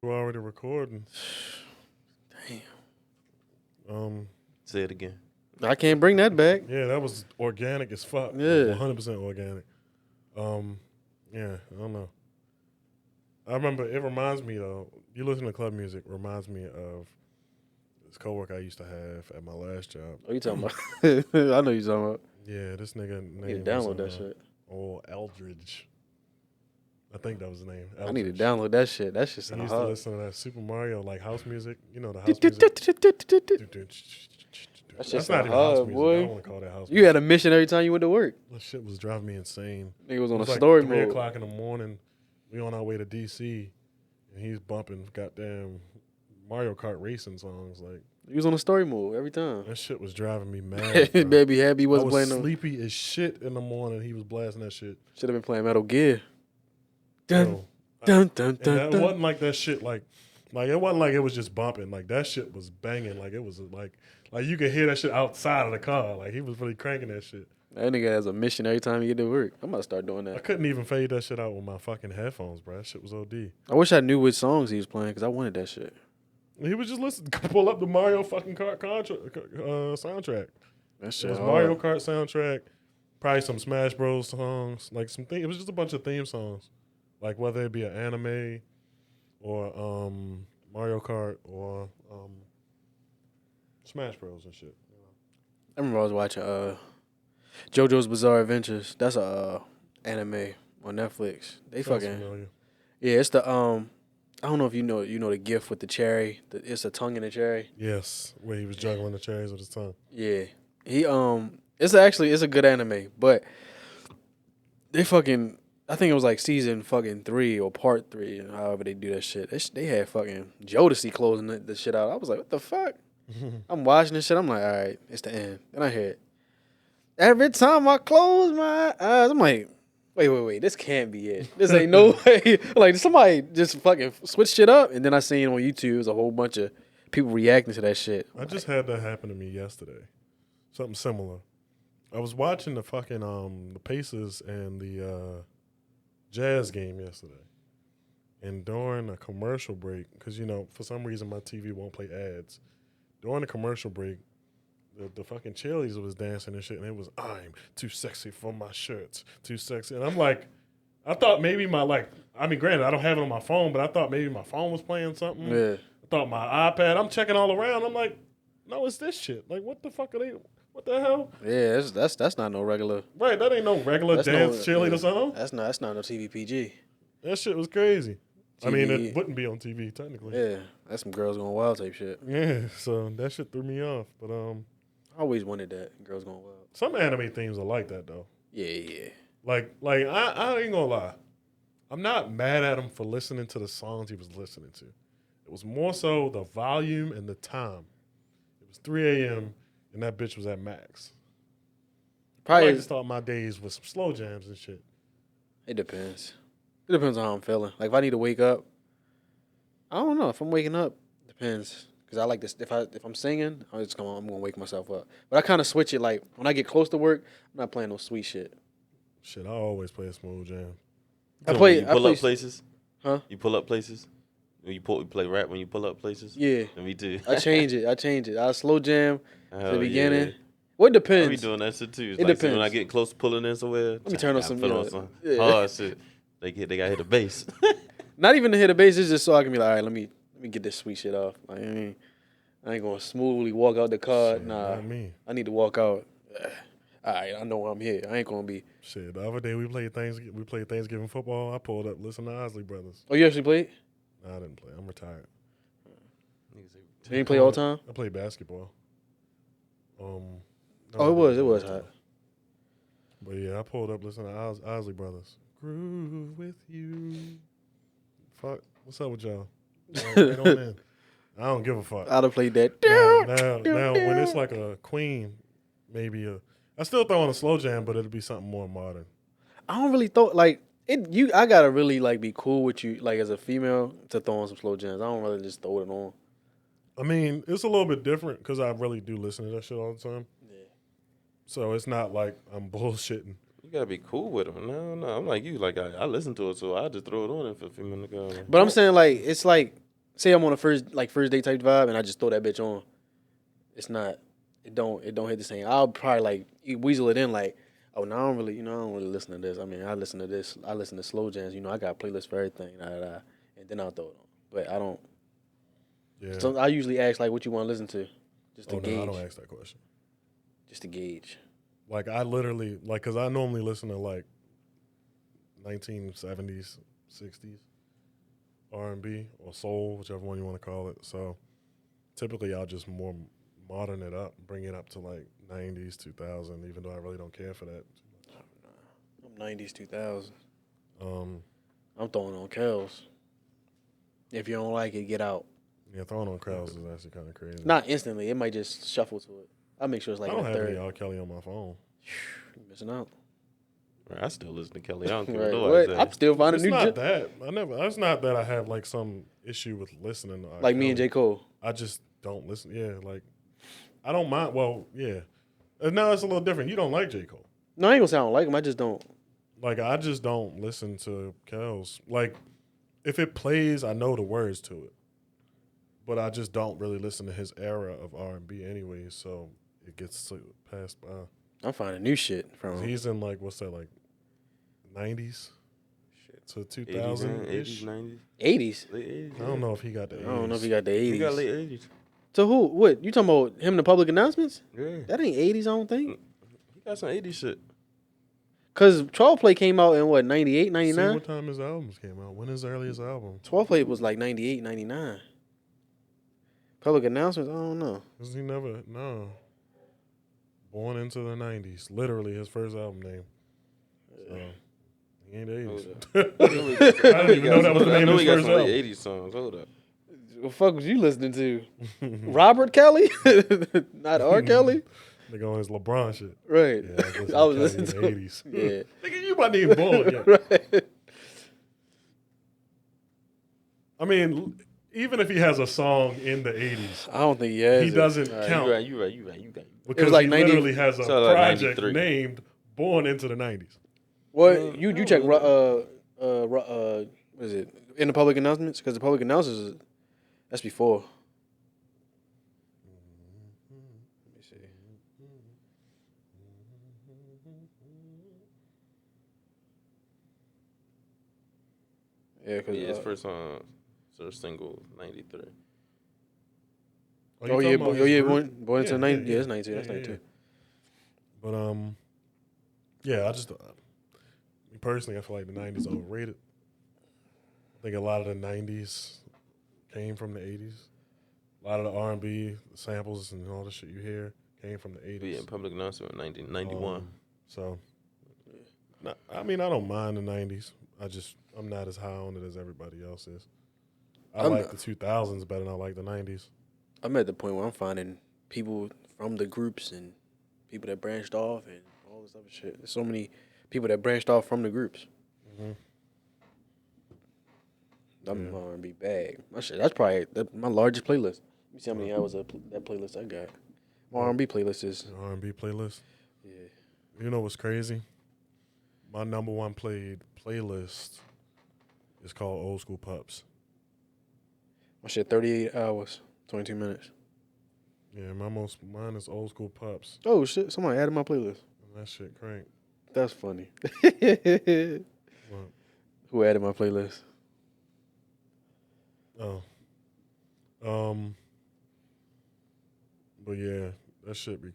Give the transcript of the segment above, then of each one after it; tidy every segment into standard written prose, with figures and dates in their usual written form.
We're already recording. Damn. Say it again. I can't bring that back. Yeah, that was organic as fuck. Yeah. 100% organic. Yeah, I don't know. I remember it reminds me though. You listen to club music reminds me of this coworker I used to have at my last job. What you talking about? I know you talking about. Yeah, this nigga I name need to download was, that shit. Oh, Eldridge. I think that was his name. I need to Eldridge. download that shit. That shit I sound used to hard. listen to that Super Mario like house music. You know the house music. That shit That's not sound even house hard, music. I boy. don't want to call that house You music. had a mission every time you went to work. That shit was driving me insane. Nigga was It on a was like story 3 mode. o'clock in the morning. We on our way to DC, and he's bumping goddamn Mario Kart racing songs. Like He was on a story mode every time. that shit was driving me mad. bro. Baby happy I wasn't was playing no. sleepy as shit in the morning. He was blasting that shit. Should have been playing Metal Gear. Dun, Yo, dun, dun, and dun, that dun. wasn't like that shit. Like it wasn't like it was just bumping. Like that shit was banging. Like it was like you could hear that shit outside of the car. Like he was really cranking that shit. That nigga has a mission every time you get to work. I'm about to start doing I that. couldn't even fade that shit out with my fucking headphones, bro. That shit was OD. I wish I knew which songs he was playing because I wanted that shit. He was just listening, pull up the Mario fucking Kart soundtrack. That It shit was hard. Mario Kart soundtrack, probably some Smash Bros songs, like some thing. It was just a bunch of theme songs, like whether it be an anime or Mario Kart or Smash Bros and shit. I remember I was watching JoJo's Bizarre Adventures. That's a anime on Netflix. They Sounds fucking familiar. yeah. It's the I don't know if you know the gift with the cherry. It's a tongue in the cherry. Yes, where he was juggling the cherries with his tongue. Yeah, he it's a good anime, but they fucking I think it was like season fucking 3 or part 3, however they do that shit. They had fucking Jodeci closing the shit out. I was like, what the fuck? I'm watching this shit. I'm like, all right, it's the end. Then I hear it. Every time I close my eyes, I'm like, wait, this can't be it. This ain't no way. Like somebody just fucking switch shit up, and then I seen on YouTube there's a whole bunch of people reacting to that shit. I just had that happen to me yesterday. Something similar. I was watching the fucking the Pacers and the Jazz game yesterday, and during a commercial break, because for some reason my TV won't play ads. During the commercial break, the fucking cheerleaders was dancing and shit, and it was I'm too sexy for my shirts, too sexy, and I'm like, I thought maybe granted I don't have it on my phone, but I thought maybe my phone was playing something. Yeah. I thought my iPad. I'm checking all around. I'm like, no, it's this shit. Like, what the fuck are they? What the hell? Yeah, that's not no regular. Right, that ain't no regular That's dance no, cheerleader yeah, song. That's not no TVPG. That shit was crazy. I mean, TV. it wouldn't be on TV technically. Yeah, that's some girls going wild type shit. Yeah, so that shit threw me off. But I always wanted that. Girls going wild. some anime themes are like that though. Yeah. Like I ain't gonna lie, I'm not mad at him for listening to the songs he was listening to. It was more so the volume and the time. It was 3 a.m. and that bitch was at max. I Probably like to start my days with some slow jams and shit. it depends. It depends on how I'm feeling. Like if I need to wake up, I don't know. If I'm waking up, depends. Cause I like this. If I'm singing, I'm gonna wake myself up. But I kind of switch it. Like when I get close to work, I'm not playing no sweet shit. Shit, I always play a smooth jam. I So play. when you pull up places? Huh? You pull up places? You play rap when you pull up places? Yeah. Me too. I change it. I slow jam at Hell the beginning. yeah. Well, it I be depends. doing that shit too. It's It like, so depends. when I get close to pulling in somewhere, Let me turn on I some, put you on know, some yeah. hard shit. They gotta hit the bass. Not even to hit the bass. It's just so I can be like, all right, let me get this sweet shit off. Like, I ain't gonna smoothly walk out the car. Shit, Nah, not me. I need to walk out. All right, I know I'm here. I ain't gonna be. Shit, the other day we played Thanksgiving football. I pulled up, listen to Isley Brothers. Oh, you actually played? Nah, I didn't play. I'm retired. You didn't play all the time? I played basketball. Oh, it was hot. But yeah, I pulled up, listening to Isley Brothers. Groove with you. Fuck, what's up with y'all? Right on in. I don't give a fuck. I'd have played that. Now, when it's like a Queen, maybe I still throw on a slow jam, but it'll be something more modern. I don't really throw like it. I gotta really like be cool with you, like as a female, to throw on some slow jams. I don't really just throw it on. I mean, it's a little bit different because I really do listen to that shit all the time. Yeah. So it's not like I'm bullshitting. You gotta be cool with them. No, I'm like you. Like I listen to it, so I just throw it on if a few minutes ago. But I'm saying like it's like say I'm on a first date type vibe, and I just throw that bitch on. It's not. It don't hit the same. I'll probably like weasel it in like, oh, no, I don't really listen to this. I mean, I listen to this. I listen to slow jams. I got playlists for everything. And then I'll throw it on. But I don't. Yeah. So I usually ask like, what you want to listen to, just to gauge. No, I don't ask that question. Just to gauge. Like I literally because I normally listen to like 1970s, 60s R&B or soul, whichever one you want to call it. So typically I'll just more modern it up, bring it up to like 90s, 2000, even though I really don't care for that. I'm 90s, 2000. Um, I'm throwing on Kells. If you don't like it, get out. Yeah, throwing on crowds is actually kind of crazy. Not instantly. It might just shuffle to it. I'll make sure it's like I don't a have third. any R. Kelly on my phone. You're missing out. Right, I still listen to Kelly. I don't care Right. what What? I'm still finding It's new not that. It's not that I have like some issue with listening to R. like me and Kelly. J. Cole. I just don't listen. Yeah, like I don't mind. Well, yeah. Now it's a little different. You don't like J. Cole. No, I ain't gonna say I don't like him. I just don't. Like I just don't listen to Kells. Like if it plays, I know the words to it, but I just don't really listen to his era of R&B anyway. So it gets passed by. I'm finding new shit from him. He's in like what's that like 90s to 2000 ish. 80s, 90s. 80s. Late 80s. I don't know if he got the 80s. I don't know if he got the 80s. He got late 80s. So who? What? You talking about him in the public announcements? Yeah. That ain't 80s, I don't think. He got some 80s shit. Cause 12 Play came out in what, 98, See 99? what time his albums came out. When his earliest album? 12 Play was like 98, 99. Public announcements, I don't know. Cause he never no. Born into the 90s. Literally his first album name. So he ain't 80s. I didn't even know that was the I name know of he his got first some album. late 80s songs. Hold up. What the fuck was you listening to? Robert Kelly? Not R. Kelly? Nigga on his LeBron shit. Right. Yeah, I was listening to the him. 80s. Yeah. Nigga, you about to even born yet. Right. I mean, even if he has a song in the 80s, I don't think he has he it. doesn't All right, count. You right. Because like he 90 literally has a So like project 93. named Born into the 90s. What you check? What is it in the public announcements? Because the public announcements that's before. Let me see. Yeah, because his first song, first single, 93. oh yeah, born into the 90s. Yeah, it's 92. That's 92. But yeah, I just me personally, I feel like the 90s overrated. I think a lot of the 90s came from the 80s. A lot of the R&B samples and all the shit you hear came from the 80s. Yeah, public announcement, 1991. So, I mean, I don't mind the 90s. I'm not as high on it as everybody else is. I like the 2000s better than I like the 90s. I'm at the point where I'm finding people from the groups and people that branched off and all this other shit. There's so many people that branched off from the groups. Mm-hmm. I'm R&B bag. My shit. That's probably my largest playlist. Let me see how many hours of that playlist I got. My R&B playlist is. R&B playlist. Yeah. You know what's crazy? My number one played playlist is called Old School Pups. My shit 38 hours, 22 minutes. Yeah, mine is Old School Pups. Oh shit! Somebody added my playlist. And that shit crank. That's funny. What? Who added my playlist? Oh. But yeah, that should be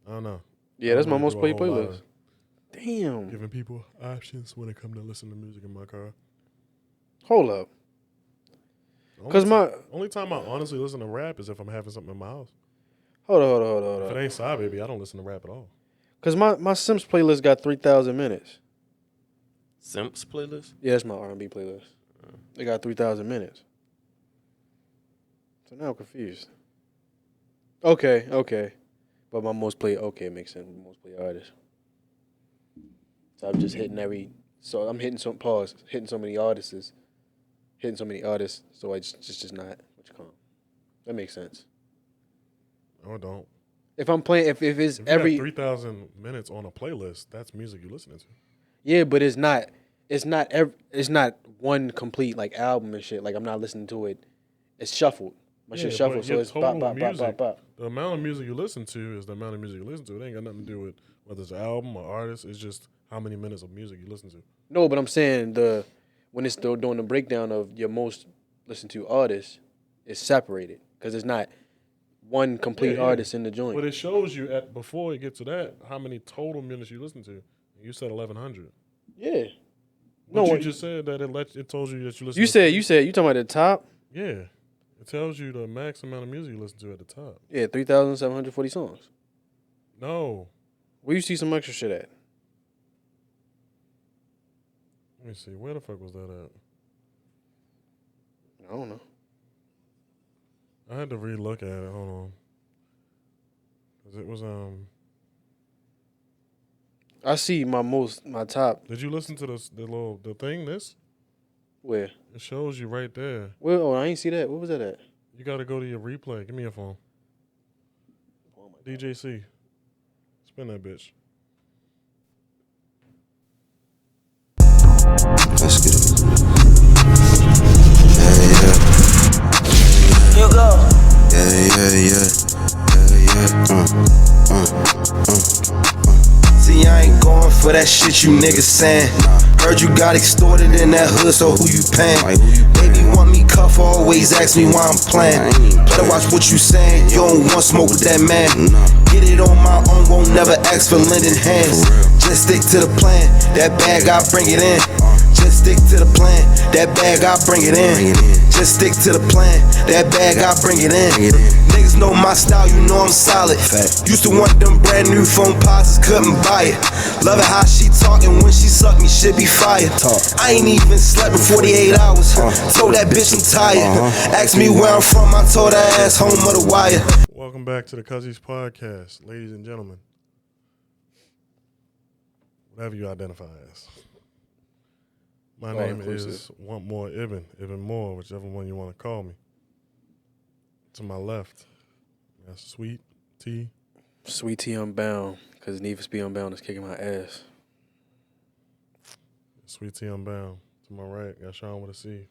I don't know. Yeah, that's my really most do a played whole lot playlist. of Damn. Giving people options when it comes to listen to music in my car. Hold up. Only time I honestly listen to rap is if I'm having something in my house. Hold If up. it ain't Side Baby, I don't listen to rap at all. Cause my Sims playlist got 3,000 minutes. Simps playlist? Yeah, that's my R&B playlist. It got 3,000 minutes. So now I'm confused. Okay. But my most played, makes sense. Most played artist. So I'm just hitting I'm hitting so many artists. So I just not what you call them. That makes sense. No, it don't. If I'm playing, if it's If you every got 3,000 minutes on a playlist, that's music you're listening to. yeah, but it's not it's not one complete like album and shit. Like I'm not listening to it. It's shuffled. My shit shuffled, but so your it's total bop bop bop music, bop bop. the amount of music you listen to is the amount of music you listen to. It ain't got nothing to do with whether it's an album or artist. It's just how many minutes of music you listen to. No, but I'm saying when it's doing the breakdown of your most listened to artists, it's separated because it's not one complete artist in the joint. But it shows you before you get to that how many total minutes you listen to. You said 1,100. Yeah. But No, you just said that it told you that you listen. You said you talking about the top? Yeah, it tells you the max amount of music you listen to at the top. Yeah, 3,740 songs. No, Where you see some extra shit at? let me see. Where the fuck was that at? I don't know. I had to re-look at it. Hold on. 'Cause it was I see my top. Did you listen to the thing? This Where? it shows you right there. Well, oh, I ain't see that. Where was that at? You got to go to your replay. Give me your phone. DJC. Spin that bitch. Let's get it. Yeah. You go. Yeah. See, I ain't going for that shit you niggas saying. Heard you got extorted in that hood, so who you paying? Baby want me cuff, always ask me why I'm playing. Better watch what you saying, you don't want smoke with that man. Get it on my own, won't never ask for lending hands. Just stick to the plan, that bag I bring it in. Just stick to the plan, that bag I bring it in. Just stick to the plan, that bag I bring it in. Niggas know my style, you know I'm solid. Used to want them brand new phone pods, couldn't buy it. Love it how she talking when she suck me, shit be fire. I ain't even slept in 48 hours. Told that bitch I'm tired. Asked me where I'm from, I told her ass home of the wire. Welcome back to the Cuzzies podcast, ladies and gentlemen. Whatever you identify as. My name is Want More Ibn Moore, whichever one you want to call me. To my left, that's Sweet T. Sweet T Unbound, because Need for Speed Unbound is kicking my ass. Sweet T Unbound. To my right, got Sean with a C.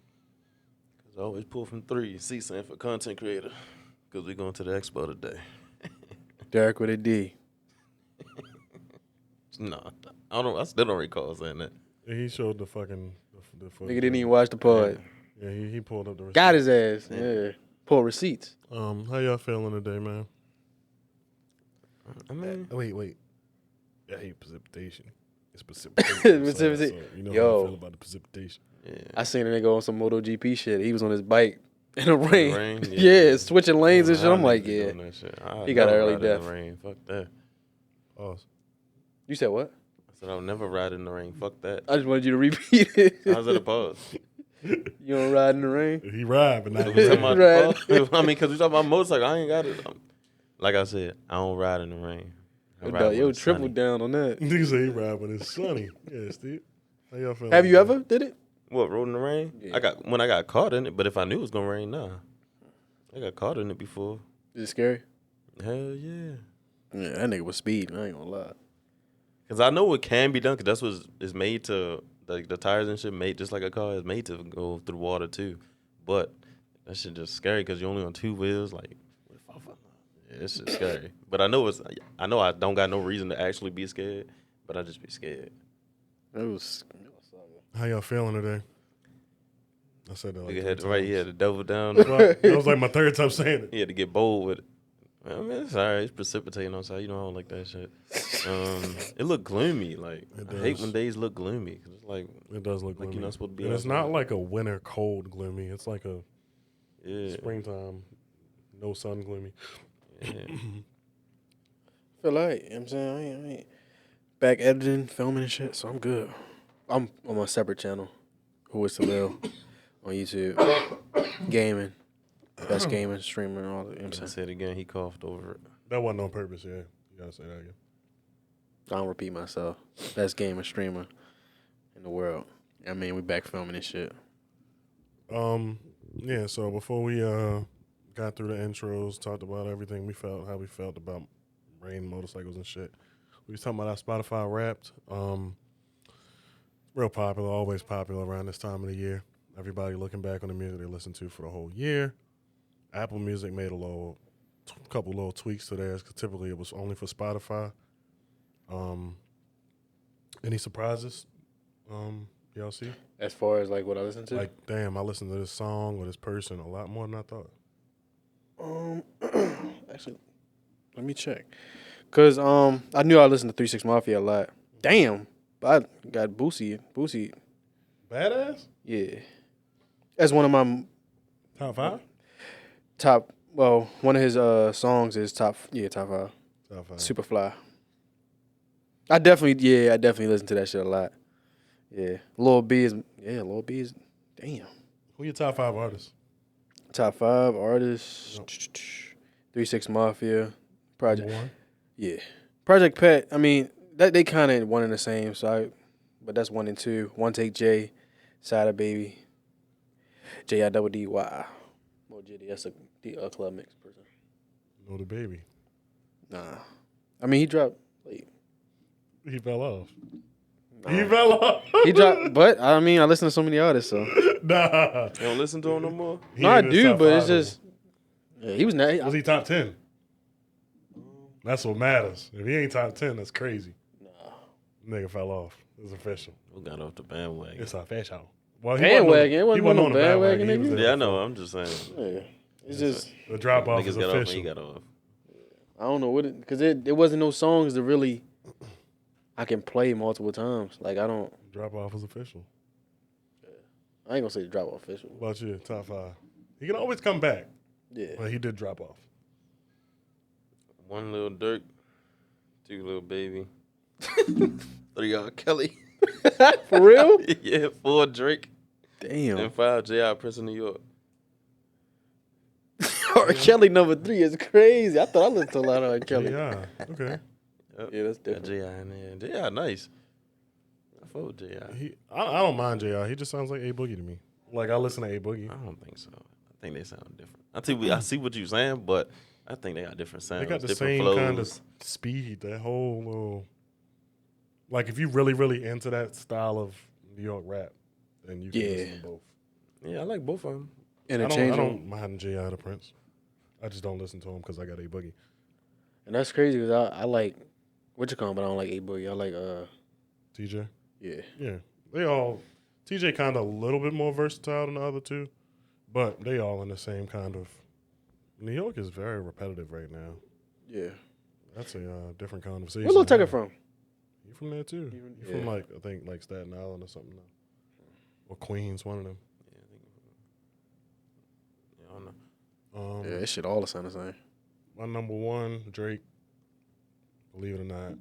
Cause I always pull from 3. C stand for content creator. Cause we going to the expo today. Derek with a D. No, I still don't recall saying that. He showed the fucking the footage. Nigga didn't even watch the pod. Yeah, he pulled up the receipt. Got his ass. Yeah. Pull receipts. How y'all feeling today, man? I mean, Wait. I hate precipitation. It's precipitation. Precipitation. So you know Yo. how I feel about the precipitation. yeah. I seen a nigga on some MotoGP shit. He was on his bike in the rain. Yeah. Yeah, switching lanes and shit. I'm like, yeah. yeah. He got an early death. Rain. Fuck that. Pause. You said what? I said I'll never ride in the rain. Fuck that. I just wanted you to repeat it. How's that a pause? You don't ride in the rain? He ride, but not We talking about Right. the pause? I mean, because we talking about motorcycle. I ain't got it. Like I said, I don't ride in the rain. I ride when Yo, it's triple sunny. down on that. Niggas say he ride when it's sunny. Yeah, Steve. How y'all feeling? Have you ever did it? What, rode in the rain? Yeah. When I got caught in it, but if I knew it was gonna rain, nah. I got caught in it before. Is it scary? Hell yeah. Yeah, that nigga was speeding. I ain't gonna lie. Cause I know it can be done. Cause that's what it's made to. Like the tires and shit made just like a car is made to go through water too. But that shit just scary because you're only on 2 wheels. Like, yeah, it's just scary. But I know I don't got no reason to actually be scared. But I just be scared. It was. How y'all feeling today? I said that like Nigga 3 had times. right here to double down. That was like my 3rd time saying it. He had to get bold with it. I mean, it's all right. It's precipitating outside. You know, I don't like that shit. It looked gloomy. Like, I hate when days look gloomy. Cause it's like, It does look gloomy. you're not supposed to be And it's outside. not like a winter cold gloomy. It's like a yeah. springtime, no sun gloomy. Yeah. Feel like, you know what I'm saying? I ain't back editing, filming and shit, so I'm good. I'm on my separate channel, Who Is to Lil, on YouTube. Gaming. Best gaming streamer and all that. You know what I'm I saying? said it again, he coughed over it. That wasn't on purpose, yeah. You gotta say that again. I don't repeat myself. Best gamer streamer in the world. I mean, we back filming and shit. Yeah, so before we got through the intros, talked about everything how we felt about rain, motorcycles and shit. We was talking about our Spotify Wrapped. Real popular, always popular around this time of the year. Everybody looking back on the music they listened to for the whole year. Apple Music made a couple little tweaks to theirs because typically it was only for Spotify. Any surprises? Y'all see? As far as like what I listen to, Like, damn, I listened to this song or this person a lot more than I thought. actually, let me check. Cause I knew I listened to 3 6 Mafia a lot. Damn, but I got Boosie. Badass? Yeah, that's one of my Top 5? top. Well, one of his songs is top 5. Top 5. Superfly. I definitely listen to that shit a lot. Yeah, Lil B is. Damn. Who your top 5 artists? Top 5 artists. 3 6 Mafia. Project. Number 1? Yeah. Project Pet. I mean, that they kind of one and the same. But that's 1 and 2. One Take J, Sada Baby, JIDDY. Well, JD, that's a club mix person. No, the baby. Nah. I mean, he dropped. Like, He fell off. nah. He fell off. He dropped. But I mean, I listen to so many artists, so. Nah. You don't listen to him no more? He No, I ain't in his do, top but it's 5 no just. Yeah, he was not. Was he top 10? That's what matters. If he ain't top 10, that's crazy. Nah. Nigga fell off. It's official. We got off the bandwagon. It's official. Well, Bandwagon? It wasn't on no the bandwagon, He was nigga. there Yeah, I know. before. I'm just saying. Yeah. It's just. The drop off Niggas is got off when he official. got off. I don't know what it. Because it wasn't no songs that really. I can play multiple times. Like, I don't. Drop off is official. I ain't gonna say drop off official. What about you? Top 5. He can always come back, Yeah. but he did drop off. 1 Lil Durk, 2 Lil Baby, 3 R. Kelly. For real? Yeah, 4 Drake, Damn. and 5 J.I. Prince of New York. R. Kelly number 3 is crazy. I thought I listened to a lot of R. Kelly. Yeah. Okay. Yep. Yeah, that's Got different. J.I. in there. J.I. nice. I fuck with J.I. I don't mind Jr. He just sounds like A Boogie to me. Like I listen to A Boogie. I don't think so. I think they sound different. I see what you're saying, but I think they got different sounds. They got the different same flows. kind of speed. That whole little, like if you really into that style of New York rap, then you can listen to both. Yeah, I like both of them. I Interchangeable. don't mind J.I. the Prince. I just don't listen to him because I got A Boogie. And that's crazy because I like what you call, but I don't like A Boogie. I like TJ. yeah. Yeah, they all. TJ kind of a little bit more versatile than the other two, but they all in the same kind of. New York is very repetitive right now. Yeah. That's a different conversation. Where's Lil Tucker from? You from there too? You from like I think like Staten Island or something, or Queens, one of them. Yeah, I don't know. Yeah, this shit all the sound the same. My number 1, Drake. Believe it or not.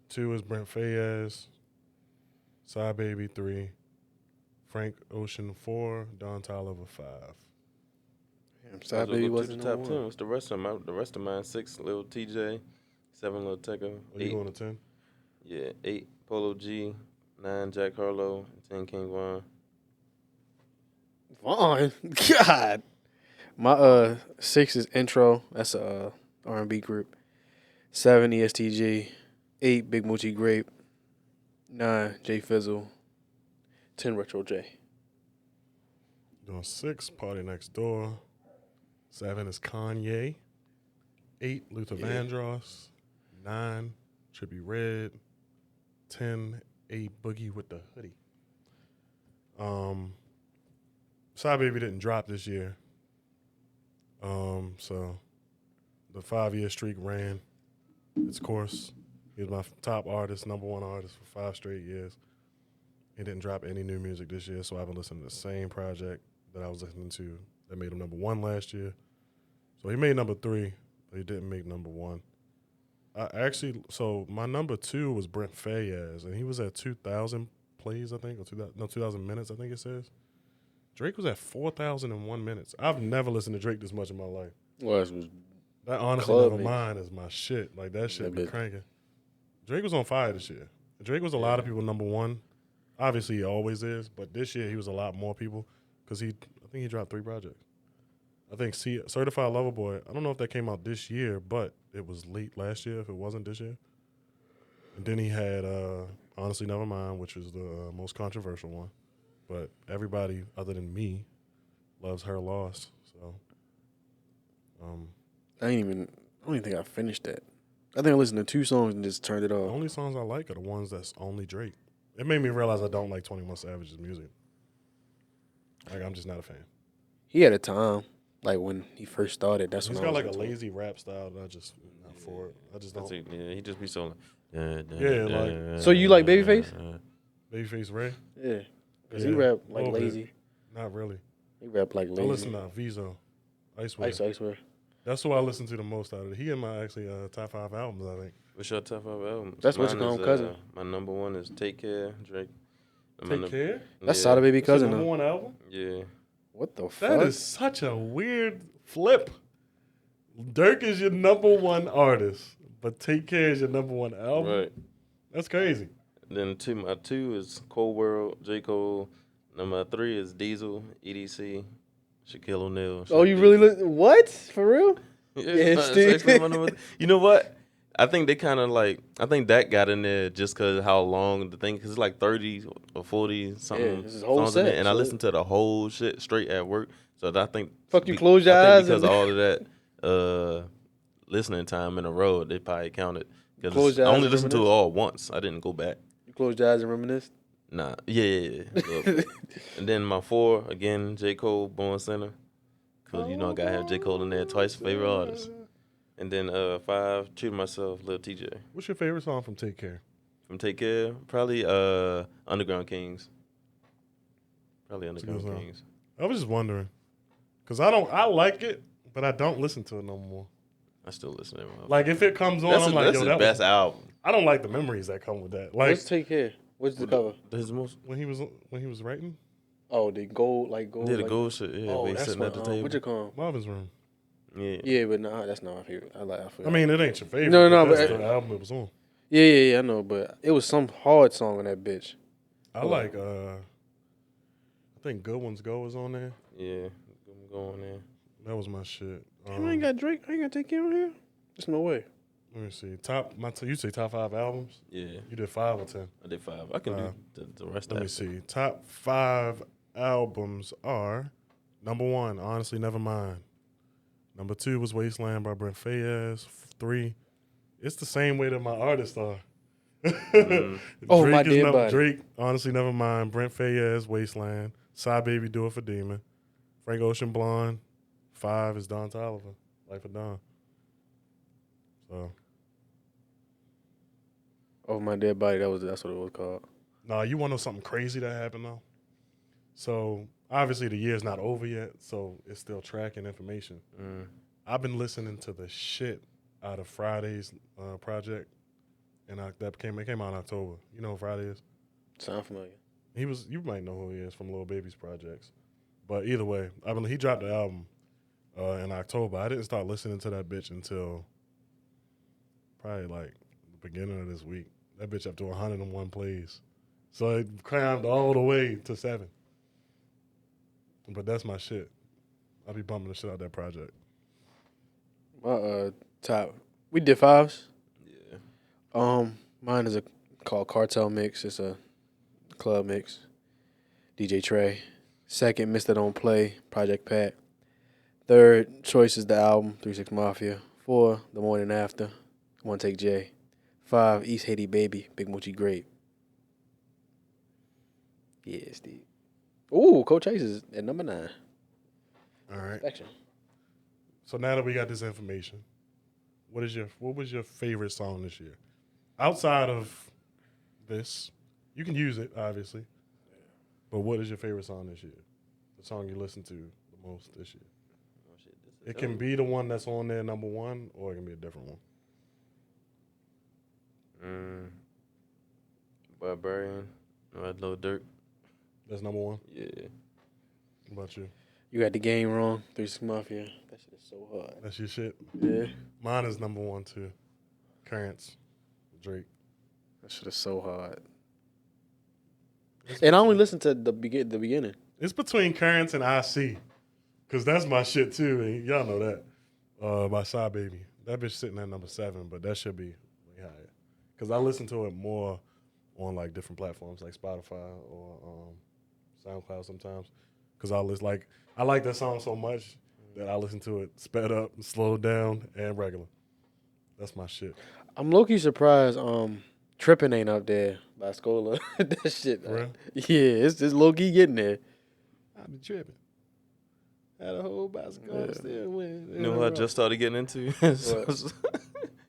2 is Brent Faiyaz. Side Baby 3. Frank Ocean 4. Don Toliver 5. Damn, Side Baby Look wasn't to the top number 10. one. What's the rest of them? The rest of mine: 6 Lil TJ, 7 Lil Tecca, Are you 8 going to 10? yeah 8 Polo G, 9 Jack Harlow, and 10 King Von. Vaughn, God. My 6 is Intro. That's a R&B group. 7 ESTG. 8 Big Moochie Grape. 9 J Fizzle. 10 Retro J. Doing 6, Party Next Door. 7 is Kanye. 8, Luther Vandross. 9, Trippie Redd. 10, A Boogie with the Hoodie. Side Baby didn't drop this year. So the 5-year streak ran its course. He was my top artist, number 1 artist for 5 straight years. He didn't drop any new music this year, so I've been listening to the same project that I was listening to that made him number 1 last year. So he made number 3, but he didn't make number 1. So my number 2 was Brent Faiyaz, and he was at 2,000 plays, I think, or 2,000 minutes, I think it says. Drake was at 4,001 minutes. I've never listened to Drake this much in my life. Well, That Honestly Club Never mix. Mind is my shit. Like, that shit That be bit. cranking. Drake was on fire this year. Drake was a lot of people number 1. Obviously, he always is, but this year he was a lot more people because I think he dropped 3 projects. I think Certified Lover Boy, I don't know if that came out this year, but it was late last year if it wasn't this year. And then he had Honestly, Nevermind, which is the most controversial one. But everybody other than me loves Her Loss. So, I don't even think I finished that. I think I listened to 2 songs and just turned it the off. only songs I like are the ones that's only Drake. It made me realize I don't like 21 Savage's music. Like, I'm just not a fan. He had a time, like when he first started. That's He's when I got was like a into it. lazy rap style that I just not for it. I just don't. Yeah, he just be so. So you like Babyface? Babyface Ray? Yeah, because he Yeah, rap a like little bit. lazy. Not really. He rap like I lazy. listen to Vizzo, Icewear. Icewear. That's who I listen to the most out of it. He in my actually top 5 albums, I think. What's your top 5 album? That's what you call him, Cousin. My number 1 is Take Care, Drake. Take Care? That's yeah. Sada Baby That's his Cousin. number Though. 1 album? Yeah. What the That fuck? is such a weird flip. Dirk is your number 1 artist, but Take Care is your number 1 album? Right. That's crazy. Then my 2 is Cold World, J. Cole. Number 3 is Diesel, EDC, Shaquille O'Neal. Oh, you really what? For real? Yeah, Yeah, Steve. it's actually my number. You know what? I think they kind of like. I think that got in there just because how long the thing. Because it's like 30 or 40 something Yeah, this is a whole songs in set, it, and I so- listened to the whole shit straight at work. So I think Fuck you, close your eyes because and- all of that listening time in a row, they probably counted. Close Because I your eyes only and listened to it reminisce? all once. I didn't go back. You close your eyes and reminisce. Nah, yeah. And then my 4 again, J. Cole, Born Center, because you know I gotta have J. Cole in there twice, favorite artist. And then 5, Treat Myself, Lil TJ. What's your favorite song from Take Care? From Take Care, probably Underground Kings. Probably a good Underground song. Kings. I was just wondering. Because I like it, but I don't listen to it no more. I still listen to it. Like, if it comes on, that's I'm like, that's yo, his that best was, album. I don't like the memories that come with that. Like, Let's take care. What's the cover? His most, when he was writing, Oh, the gold, like gold. yeah, the like, gold shit. Yeah, Oh, where he's that's sitting what. at the table. What you call him? Marvin's Room. Yeah. Yeah, but nah, that's not my favorite. I I mean, it ain't your favorite. No, but that's but- the album it was on. yeah, I know, but it was some hard song on that bitch. I like, I think Good Ones Go is on there. Yeah. I'm going there. That was my shit. Damn, I ain't got Drake. I ain't got to take care of here. There's no way. Let me see. You say top 5 albums? Yeah. You did 5 or 10? I did 5. I can do the rest Let of me see. Top 5 albums are number 1, Honestly Nevermind. Number 2 was Wasteland by Brent Faiyaz. 3, it's the same way that my artists are. Oh, My Dead Body. Drake, Honestly Nevermind, Brent Faiyaz, Wasteland, Side Baby, Do It for Demon, Frank Ocean, Blonde. 5 is Don Toliver, Life of Don. So, Oh, My Dead Body. That's what it was called. nah, you want to know something crazy that happened though? So obviously the year's not over yet, so it's still tracking information. I've been listening to the shit out of Friday's project, and it came out in October. You know who Friday is? Sound familiar? You might know who he is from Lil Baby's projects, but either way, he dropped the album in October. I didn't start listening to that bitch until probably like the beginning of this week. That bitch up to 101 plays, so it climbed all the way to 7. But that's my shit. I'll be bumping the shit out that project. My top. We did 5s. Yeah. Mine is called Cartel Mix. It's a club mix. DJ Trey. 2nd, Mr. Don't Play, Project Pat. 3rd choice is the album 3 6 Mafia. 4, The Morning After, One Take J. 5, East Haiti Baby, Big Moochie Grape. Yeah, Steve. Ooh, Coach Chase is at number 9. All right. Action. So now that we got this information, what was your favorite song this year? Outside of this, you can use it obviously, but what is your favorite song this year? The song you listen to the most this year? Oh, shit, It can be the one that's on there, number 1, or it can be a different one. Barbarian. Lil Durk. That's number 1. Yeah. What about you? You got the game wrong. 3 6 Mafia. That shit is so hard. That's your shit. Yeah. Mine is number 1 too. Currents, Drake. That shit is so hard. And I only listened to the beginning. It's between Currents and IC, cause that's my shit too, and y'all know that. By Side Baby, that bitch sitting at number 7, but that should be way higher, cause I listen to it more on like different platforms like Spotify or SoundCloud sometimes. Cause I like that song so much that I listen to it sped up, slowed down, and regular. That's my shit. I'm low-key surprised Trippin' ain't up there by Scola. That shit. For real? Yeah, it's just low-key getting there. I be tripping. Had a whole basketball still win. You know what I just started getting into?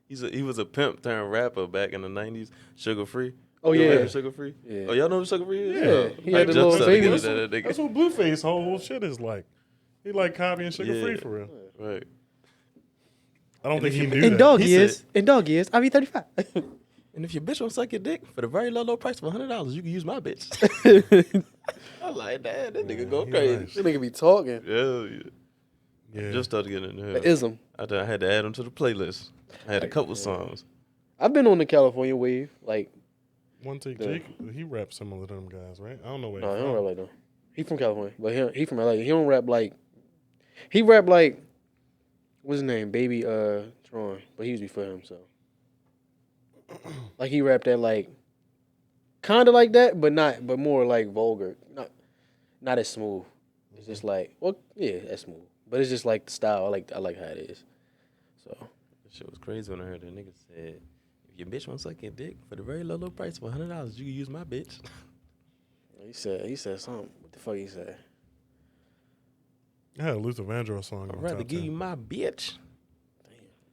He was a pimp turned rapper back in the 90s. Sugar Free. Oh, You know yeah. Sugar Free? Yeah. Oh, y'all know who Sugar Free is? Yeah. He I had the just little started baby. getting into that That's nigga. what Blueface whole shit is like. He like copying Sugar Free for real. Right. I don't think he knew In that. dog He years, I'll be 35. And if your bitch won't suck your dick for the very low price of $100, you can use my bitch. I'm like, damn, that nigga go he crazy. nice. That nigga be talking. Yeah. Just started getting into The that. ism. I had to add them to the playlist. I had a couple songs. I've been on the California wave. Like, One take, The- Jake, he raps similar to them guys, right? I don't know where no, he he don't from. rap like that. He from California, but he from LA. He don't rap like. He rap like. What's his name? Baby Tron. But he used to be for him, so. Like he rapped that like. Kind of like that, but more like vulgar. Not as smooth. It's just like, well, yeah, that's smooth. But it's just like the style. I like how it is. So. That shit was crazy when I heard that nigga said, if your bitch won't suck your dick for the very low price of $100, you can use my bitch. He said something. What the fuck he said? I had a Luther Vandross song. I'd on rather top give 10. you my bitch.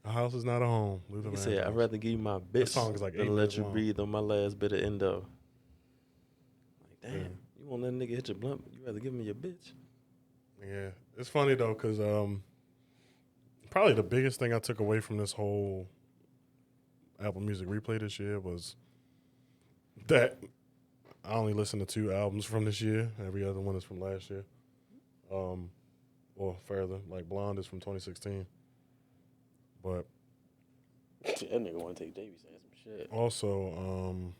A house is not a home. Luther He said, Vandross. I'd rather give you my bitch song is like 8 than let minutes you long. breathe on my last bit of endo. Like, damn, Yeah. you won't let a nigga hit your blunt, but you rather give me your bitch. Yeah, it's funny though, cause probably the biggest thing I took away from this whole Apple Music replay this year was that I only listened to 2 albums from this year. Every other one is from last year, or further. Like Blonde is from 2016, but That nigga want to take Davey saying some shit. also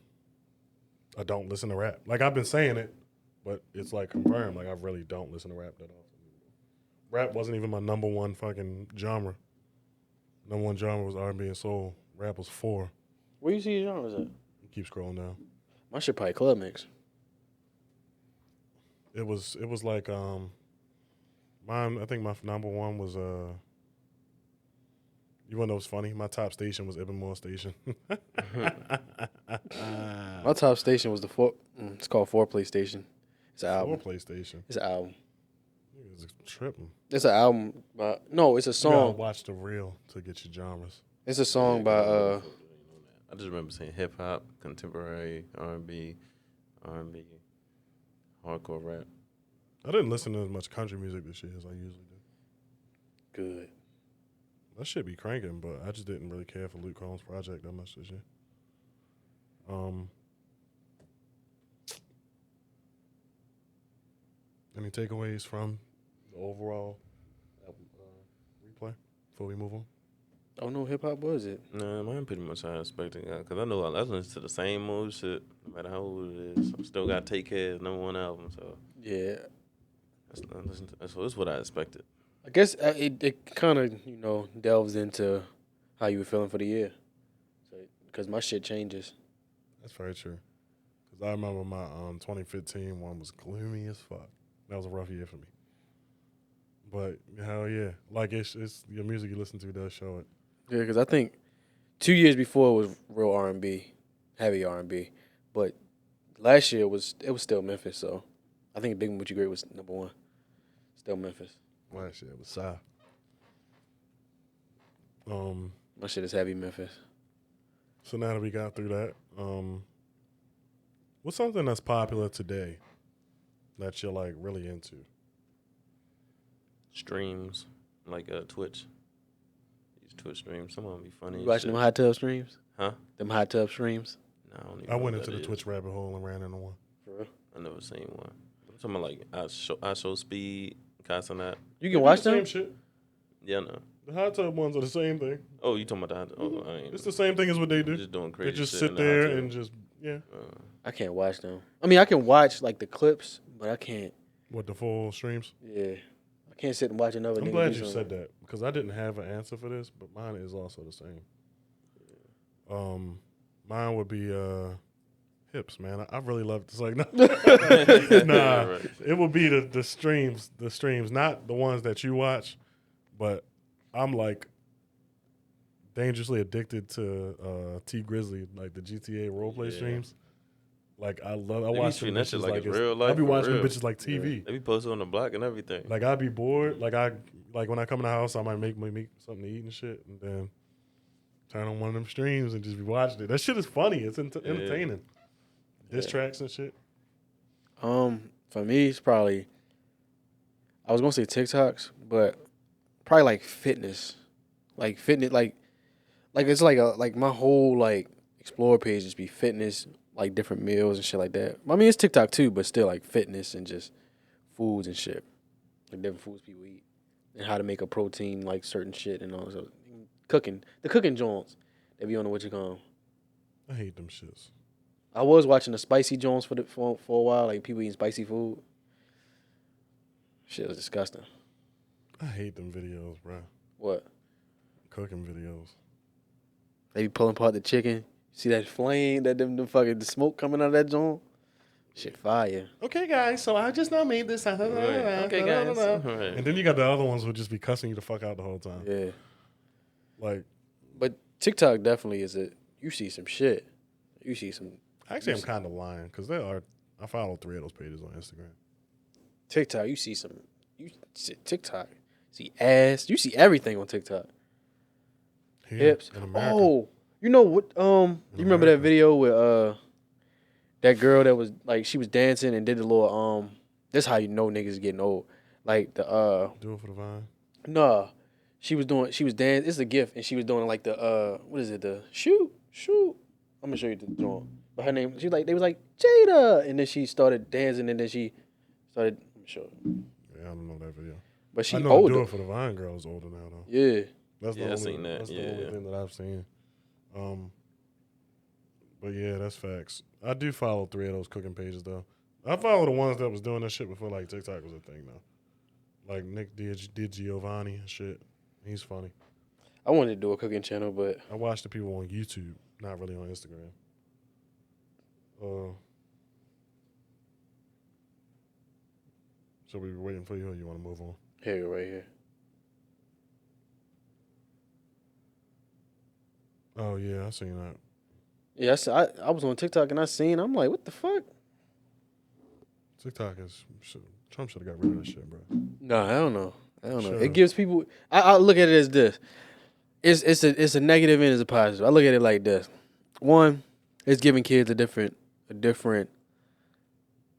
I don't listen to rap. Like I've been saying it, but it's like confirmed. Like I really don't listen to rap that often. Rap wasn't even my number one fucking genre. Number one genre was R&B and soul. Rap was 4. Where you see your genres at? Keep scrolling down. My shit probably club mix. It was like mine. I think my number one was you wanna know what's funny? My top station was Ibn Station. My top station was it's called Foreplay Station. It's an album. PlayStation. It's an album. Niggas tripping. It's an album by it's a You gotta song. watch the reel to get your genres. It's a song by I just remember saying hip hop, contemporary, R&B, hardcore rap. I didn't listen to as much country music this year as I usually do. good. That shit be cranking, but I just didn't really care for Luke Combs' project that much this year. Any takeaways from the overall replay before we move on? Oh no, hip hop was it? Nah, mine pretty much how I expected. Because I know I listen to the same old shit, no matter how old it is. I still got Take Care, #1 album, so Yeah. that's what I expected. I guess it kind of delves into how you were feeling for the year. So because my shit changes. That's very true. Because I remember my 2015 one was gloomy as fuck. That was a rough year for me. But hell yeah, like it's your music you listen to does show it. Yeah, because I think 2 years before was real R&B, heavy R&B, but last year it was still Memphis. So I think Big Moochie Great was #1, still Memphis. Last year it was Psy. My shit is heavy Memphis. So now that we got through that, what's something that's popular today that you're like really into? Streams, like Twitch. These Twitch streams, some of them be funny. You as watching shit. them hot tub streams? Huh? Them hot tub streams? Nah, I don't even I know went what into that the is. Twitch rabbit hole and ran into one. For real? I never seen one. I'm talking about like I show speed, Casanat. You can watch the them? same shit. Yeah, no. The hot tub ones are the same thing. Oh, you talking about that? Oh, I ain't. It's the same thing as what they do. Just doing crazy. They just shit sit in the hot there tub. and just I can't watch them. I mean, I can watch like the clips, but I can't. what the full streams. Yeah, I can't sit and watch another. I'm nigga glad do you something. said that because I didn't have an answer for this, but mine is also the same. Mine would be hips, man. I really love it. It's like, nah, Right. it will be the streams, not the ones that you watch, but I'm like dangerously addicted to T Grizzly, like the GTA roleplay streams. Like I They watch treating them that shit bitches like like it's real life. I be for watching real. them bitches like TV. They be posted on the block and everything. Like I be bored. Like when I come in the house, I might make something to eat and shit, and then turn on one of them streams and just be watching it. That shit is funny. It's entertaining. Diss tracks and shit. For me, it's probably, I was gonna say TikToks, but probably like fitness, like it's like my whole like explore page just be fitness, like different meals and shit like that. I mean, it's TikTok too, but still like fitness and just foods and shit, like different foods people eat and how to make a protein like certain shit and all. So the cooking joints, they be on the what you call 'em. I hate them shits. I was watching the spicy joints for a while, like people eating spicy food. Shit was disgusting. I hate them videos, bro. What? Cooking videos. They be pulling apart the chicken. See that flame, the fucking the smoke coming out of that joint? Shit fire. Okay, guys. So I just now made this. Right. Okay, guys. Right. And then you got the other ones who just be cussing you the fuck out the whole time. Yeah. Like, But TikTok definitely is you see some shit. You see some actually, I'm kind of lying because I follow 3 of those pages on Instagram. TikTok, you see TikTok. See ass. You see everything on TikTok. Here Hips. in America. Oh, you know what? You remember that video with that girl that was like she was dancing and did the little This how you know niggas getting old. Like the Do it for the Vine. nah, she was dancing. It's a gift, and she was doing like the what is it? The shoot. I'm gonna show you the joint. But her name, they was like Jada, and then she started dancing, and then she started. Let me show you. Yeah, I don't know that video. But she I know older. Do It for the Vine girl is older now though. Yeah. That's the Yeah, I only, seen that. That's the only thing that I've seen. But yeah, that's facts. I do follow 3 of those cooking pages though. I follow the ones that was doing that shit before like TikTok was a thing though. Like Nick did Giovanni and shit. He's funny. I wanted to do a cooking channel, but I watch the people on YouTube, not really on Instagram. So we were waiting for you, or you want to move on? here, right here. Oh yeah, I seen that. Yeah, I was on TikTok and I'm like, what the fuck? TikTok Trump should have got rid of that shit, bro. No, I don't know. Sure. It gives people. I look at it as this. It's a negative and it's a positive. I look at it like this. One, it's giving kids a different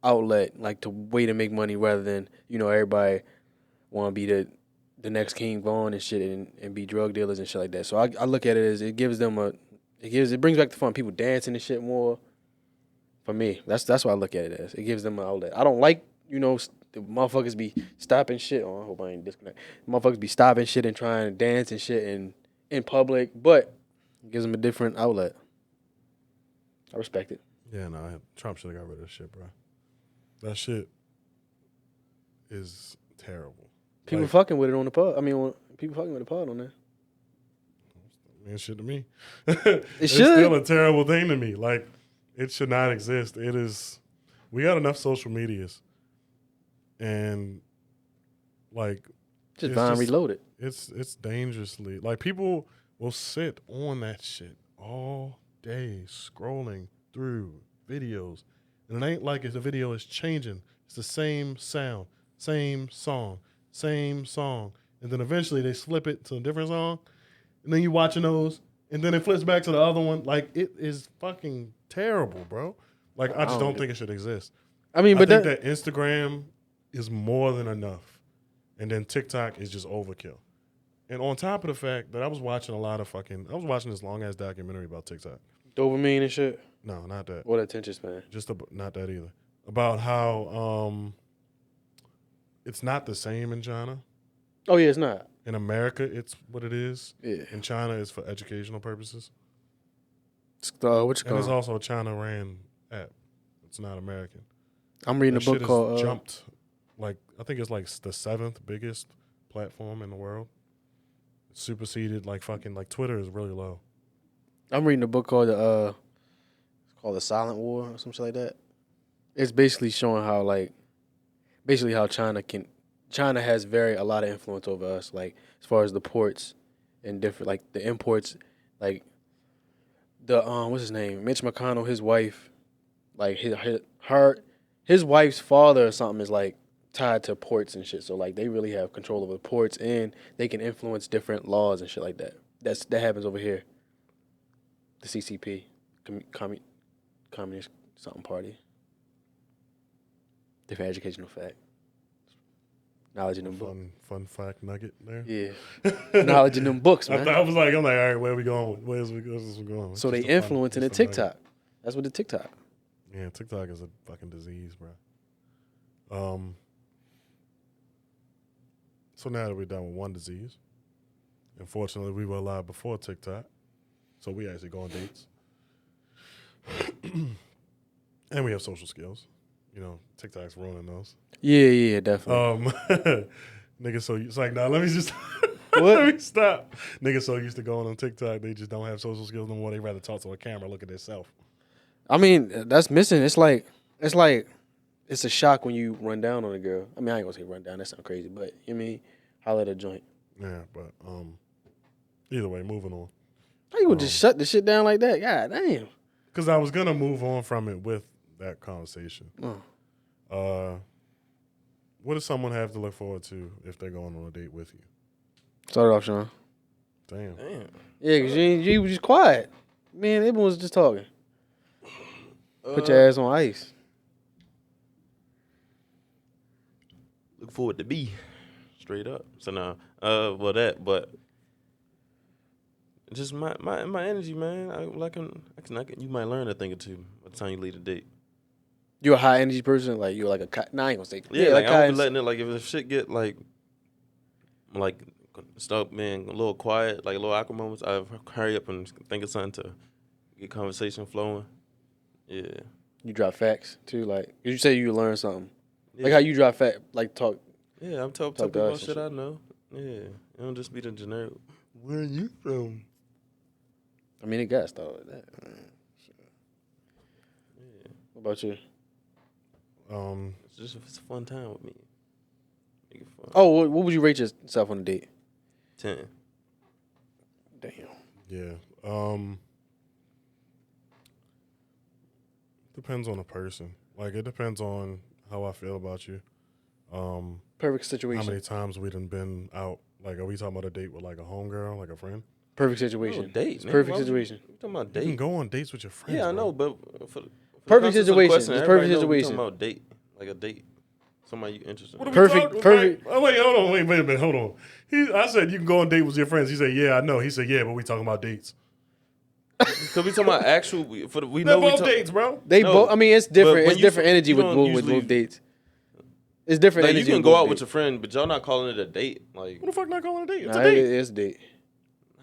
outlet, like to way to make money rather than everybody want to be the next King Von and shit and be drug dealers and shit like that. So I look at it as it gives them it brings back the fun. People dancing and shit more. For me, that's what I look at it as. It gives them an outlet. I don't like the motherfuckers be stopping shit. Oh, I hope I ain't disconnect. Motherfuckers be stopping shit and trying to dance and shit in public, but it gives them a different outlet. I respect it. Yeah, no, Trump should have got rid of that shit, bro. That shit is terrible. People fucking with it on the pod. People fucking with the pod on there. Man, shit to me. It It's should. still a terrible thing to me. Like, it should not exist. It is. We got enough social medias, and like, Just Vine Reloaded. It's dangerously like people will sit on that shit all day scrolling through videos, and it ain't like the video is changing. It's the same sound, same song, and then eventually they flip it to a different song, and then you watching those, and then it flips back to the other one. Like, it is fucking terrible, bro. Like, I just don't think it should exist. I think that Instagram is more than enough, and then TikTok is just overkill. And on top of the fact that I was watching this long ass documentary about TikTok. Dopamine and shit. No, not that. Or the attention span. Not that either. About how it's not the same in China. Oh yeah, it's not. In America, it's what it is. Yeah. In China, it's for educational purposes. It's, what you And it's call? also a China-ran app. It's not American. I'm reading a That book shit has called. jumped. Like, I think it's like the 7th biggest platform in the world. It's superseded like Twitter is really low. I'm reading a book called called the Silent War or some shit like that. It's basically showing how how China has a lot of influence over us, like as far as the ports and different like the imports, like the what's his name, Mitch McConnell, his wife, like his wife's father or something is like tied to ports and shit. So like they really have control over the ports and they can influence different laws and shit like that. That happens over here. The CCP, Communist something party. Different educational fact. Knowledge in them books. Fun fact nugget there. Yeah. Knowledge in them books, man. I'm like, all right, where are we going? Where's this going? So they influencing the TikTok. That's what the TikTok. Yeah, TikTok is a fucking disease, bro. So now that we're done with one disease, unfortunately, we were alive before TikTok, so we actually go on dates, and we have social skills. You know, TikTok's ruining those. Yeah, definitely. Niggas so it's like, nah, let me just What? let me stop. Niggas so used to going on TikTok, they just don't have social skills no more. They rather talk to a camera, look at themselves. I mean, that's missing. It's like it's a shock when you run down on a girl. I mean, I ain't gonna say run down. That sounds crazy, but you mean holler at a joint. Yeah, but either way, moving on. How you gonna just shut the shit down like that? God damn. Because I was gonna move on from it with that conversation. What does someone have to look forward to if they're going on a date with you? Start it off, Sean. Damn. Yeah, because you was just quiet. Man, everyone was just talking. Put your ass on ice. Look forward to be straight up. So now, but just my energy, man. You might learn a thing or two by the time you leave the date. You a high energy person? Like you like a nah, I ain't gonna say. Yeah, like I don't be letting it. Like if shit get like stop being a little quiet, like a little awkward moments, I hurry up and think of something to get conversation flowing. Yeah. You drop facts too, like you say you learn something. Yeah. Like how you drop fact, like talk. Yeah, I'm talking about shit I know. Yeah, it don't just be the generic. Where you from? I mean, it got stuff like that. Yeah. What about you? It's a fun time with me. Make it fun. Oh, what would you rate yourself on a date? 10. Damn. Yeah. Depends on the person. Like it depends on how I feel about you. Perfect situation. How many times we done been out? Like, are we talking about a date with like a homegirl, like a friend? Perfect situation. No, date. It's Man. perfect situation. You talking about You date? can go on dates with your friends. Yeah, I bro. know, but for Perfect the situation. question, It's everybody perfect know we situation. talking about date, like a date. Somebody you interested What in. are we Perfect- talking- perfect- Oh, wait, hold on. Wait a minute. Hold on. I said you can go on date with your friends. He said, yeah, I know. He said, yeah, but we talking about dates. Because we talking about actual, we They're know we both talk, dates, bro. They No, both. I mean, it's different. but when It's you- different energy you with don't both usually- dates. It's different like, you energy. can with go both out with dates. your friend, but y'all not calling it a date. Like, What the fuck not calling a date? It's Nah, a date. It's a date.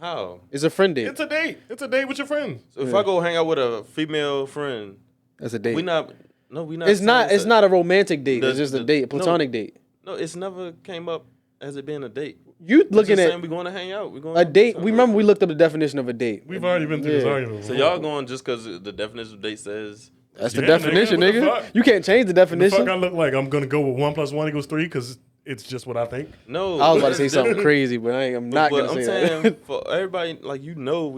how? It's a friend date. It's a date. It's a date with your friends. So if I go hang out with a female friend, That's a date. we not It's not. It's not a romantic date. The- It's just a the- date, a no. platonic date. No, it's never came up as it being a date. You It's looking just at saying we going to hang out. We going a date. We remember we looked up the definition of a date. We've already been through this Yeah. argument So before. y'all going just because the definition of date says. That's the Yeah, definition, nigga, what the nigga. fuck? You can't change the The fuck I definition. look like I'm gonna go with 1 + 1 = 3 because it's just what I think. No, I was about to say it's something different. crazy, but I'm not But gonna I'm say saying that. for everybody, like we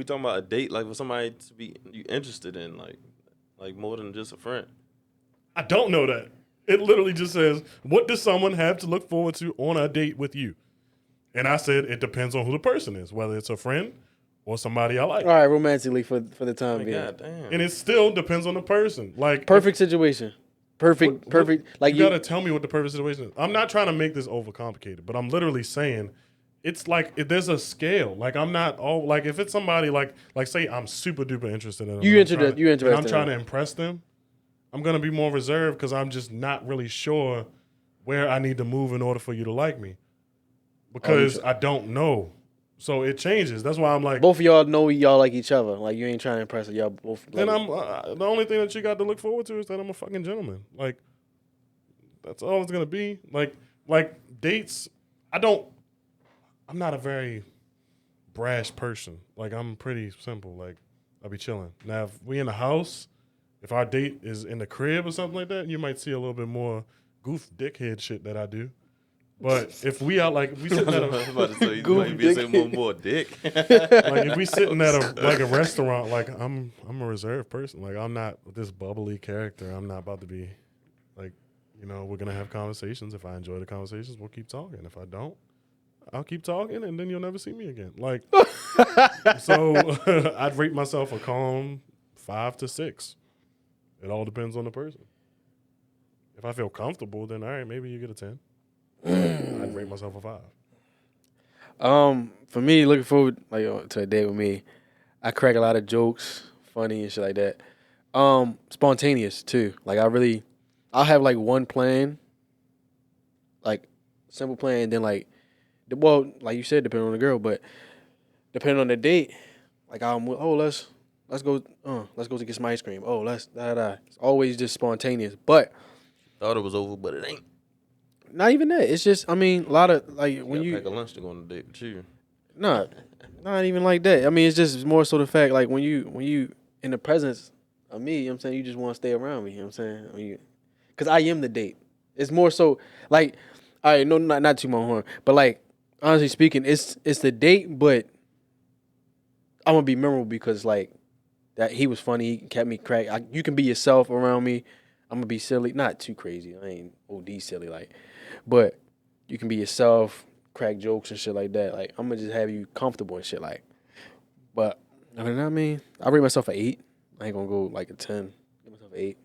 talking about a date, like for somebody to be you interested in, like more than just a friend. I don't know that. It literally just says, what does someone have to look forward to on a date with you? And I said, it depends on who the person is, whether it's a friend or somebody I like. All right, romantically for the time Like, being. God damn. And it still depends on the person. Like Perfect situation. Perfect. Like you gotta tell me what the perfect situation is. I'm not trying to make this overcomplicated, but I'm literally saying it's like there's a scale. Like I'm not all like if it's somebody like say I'm super duper interested in them. You and I'm interested- trying- you and I'm interested trying in to impress them. I'm gonna be more reserved because I'm just not really sure where I need to move in order for you to like me. Because I don't know. So it changes. That's why I'm like, both of y'all know y'all like each other. Like you ain't trying to impress her. Y'all both. then like I'm the only thing that you got to look forward to is that I'm a fucking gentleman. Like that's all it's gonna be. Like dates. I'm not a very brash person. Like I'm pretty simple. Like I'll be chilling. Now if we in the house If our date is in the crib or something like that, you might see a little bit more goof dickhead shit that I do. But if we out like if we sitting at I was a about to say you Goof might be saying dick. more dick. like if we sitting at a restaurant, like I'm a reserved person. Like I'm not this bubbly character. I'm not about to be like, we're gonna have conversations. If I enjoy the conversations, we'll keep talking. If I don't, I'll keep talking, and then you'll never see me again. Like, so I'd rate myself a calm 5 to 6. It all depends on the person. If I feel comfortable, then all right, maybe you get a 10. I'd rate myself a 5. For me, looking forward to a date with me, I crack a lot of jokes, funny and shit like that. Spontaneous too. Like I'll have like one plan, like simple plan, and then like you said, depending on the girl, but depending on the date, like let's go to get some ice cream. Oh, let's da. It's always just spontaneous, but Thought it was over, but it ain't. not even that. It's just a lot of like when You you pack a lunch to go on a date with you. not even like that. I mean, it's just more so the fact like when you in the presence of me, you know what I'm saying, you just want to stay around me. You know what I'm saying? Because I am the date. It's more so like, all right, no, not too my horn, but like honestly speaking, it's the date, but I'm gonna be memorable because like that he was funny, he kept me crack. You can be yourself around me. I'm gonna be silly, not too crazy. I ain't OD silly like, but you can be yourself, crack jokes and shit like that. Like I'm gonna just have you comfortable and shit like. But I I rate myself an 8. I ain't gonna go like a 10. Give myself an 8.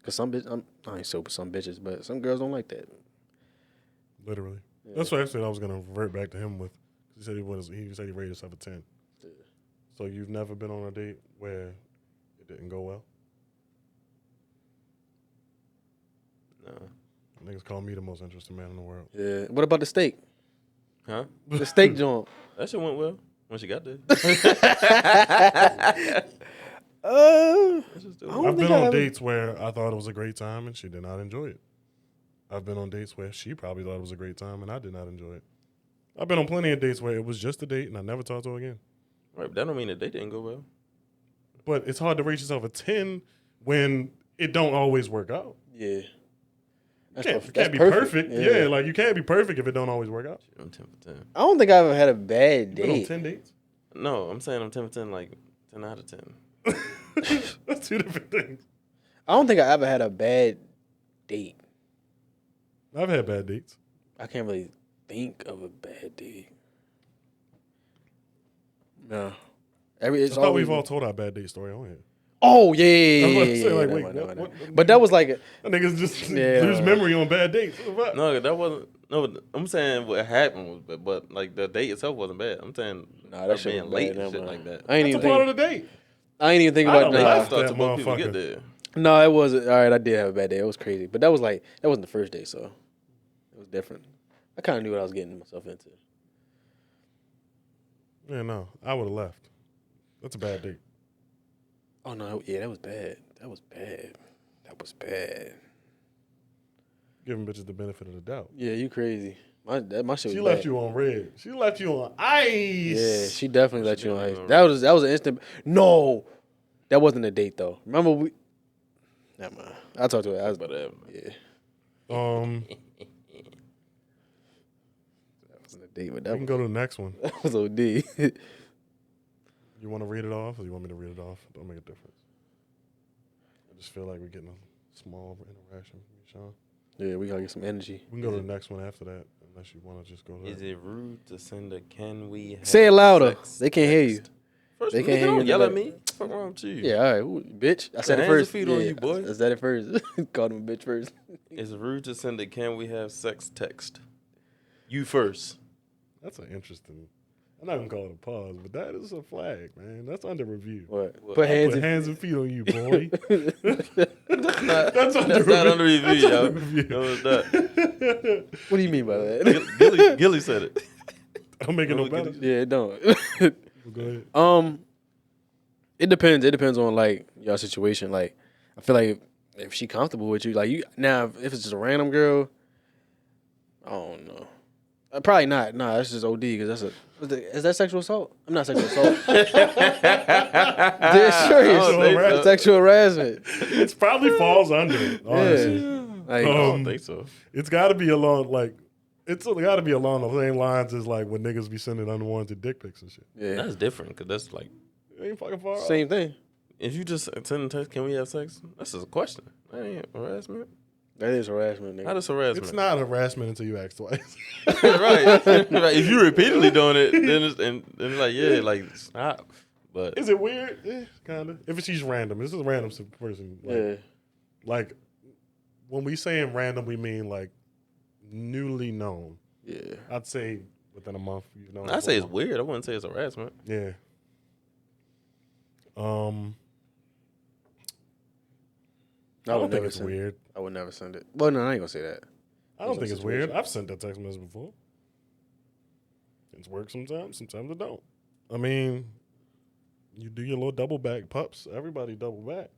Cause I ain't sober some bitches, but some girls don't like that. Literally. Yeah. That's what I said I was gonna revert back to him with. He said he said he rated himself a 10. Yeah. So you've never been on a date where it didn't go well? No. Niggas call me the most interesting man in the world. Yeah. What about the steak? Huh? The steak joint. That shit went well when she got there. I don't I've think been I on ever- dates where I thought it was a great time and she did not enjoy it. I've been on dates where she probably thought it was a great time and I did not enjoy it. I've been on plenty of dates where it was just a date and I never talked to her again. Right, but that don't mean the date didn't go well. But it's hard to rate yourself a 10 when it don't always work out. Yeah. You can't be perfect. Yeah, like you can't be perfect if it don't always work out. I'm 10 for 10. I don't think I ever had a bad You've been on date. 10 dates? No, I'm saying I'm 10 for 10, like 10 out of 10. That's two different things. I don't think I ever had a bad date. I've had bad dates. I can't really think of a bad date. No. I thought we've all told our bad date story on here. Oh yeah, I was about to say, yeah, like, yeah, wait, no, what- no. what- But that was like, That niggas just Yeah. lose memory on bad dates. What the fuck? No, that wasn't. No, I'm saying what happened was bad, but like the date itself wasn't bad. I'm saying nah, that shit being was late bad, and shit man. like that. I ain't That's even a part think. of the date. I ain't even think I about don't nah. laugh. Start that to both people get motherfucker. there. No, it wasn't. All right, I did have a bad day. It was crazy, but that wasn't the first day, so it was different. I kind of knew what I was getting myself into. Yeah, no, I would have left. That's a bad date. Oh no, yeah, that was bad. That was bad. Giving bitches the benefit of the doubt. Yeah, you crazy. My shit was She bad. left you on red. She left you on ice. Yeah, she definitely let you on ice. on That was an instant. No, that wasn't a date though. Remember we? Never mind. I talked to her. I was Whatever. yeah. We That wasn't a date, but can go to the next one. that was OD. You want to read it off or you want me to read it off? Don't make a difference. I just feel like we're getting a small interaction from you, Sean. Yeah, we gotta get some energy. We can go to the next one after that, unless you want to just go to Is that. it rude to send a can we have Say it louder. sex They can't hear you. text? First, They nigga, can't hear you don't in the yell at back. me. Fuck wrong with you? Yeah, all right, bitch. I said it Hands first. and feet on you, boy. I said it first. Called him a bitch first. Is it rude to send a can we have sex text? You first. That's an interesting. I'm not gonna call it a pause, but that is a flag, man. That's under review. What? What? Put hands Put in. hands and feet on you, boy. That's under not under review. review, That's yo. under review. No, it's not. What do you mean by that? Gilly said it. I'm making no Look at better. it. Yeah, it don't. Go ahead. It depends. It depends on like your situation. Like, I feel like if she comfortable with you, like you now, if it's just a random girl, I don't know. Probably not. Nah, that's just OD because Is that sexual assault? I'm not sexual assault. Dead serious. so. Sexual harassment. It probably falls under it, honestly. Yeah. Like, I don't think so. It's got to be along the same lines as like when niggas be sending unwarranted dick pics and shit. yeah. That's different because that's like It ain't fucking far off. Same thing. if you just send a text, can we have sex? That's just a question. That ain't harassment. That is harassment, nigga. How does harassment? It's not harassment until you ask twice. right. Right. If you repeatedly doing it, then it's like like stop. But Is it weird? Kind of. If she's random, this is a random person. Yeah. Like when we saying random, we mean like newly known. Yeah. I'd say within a month. You've known. I say it's weird. I wouldn't say it's harassment. Yeah. I don't think it's weird. I would never send it. Well, no, I ain't gonna say that. I don't think it's weird. I've sent that text message before. It's worked sometimes. Sometimes it don't. I mean, you do your little double back pups. Everybody double back.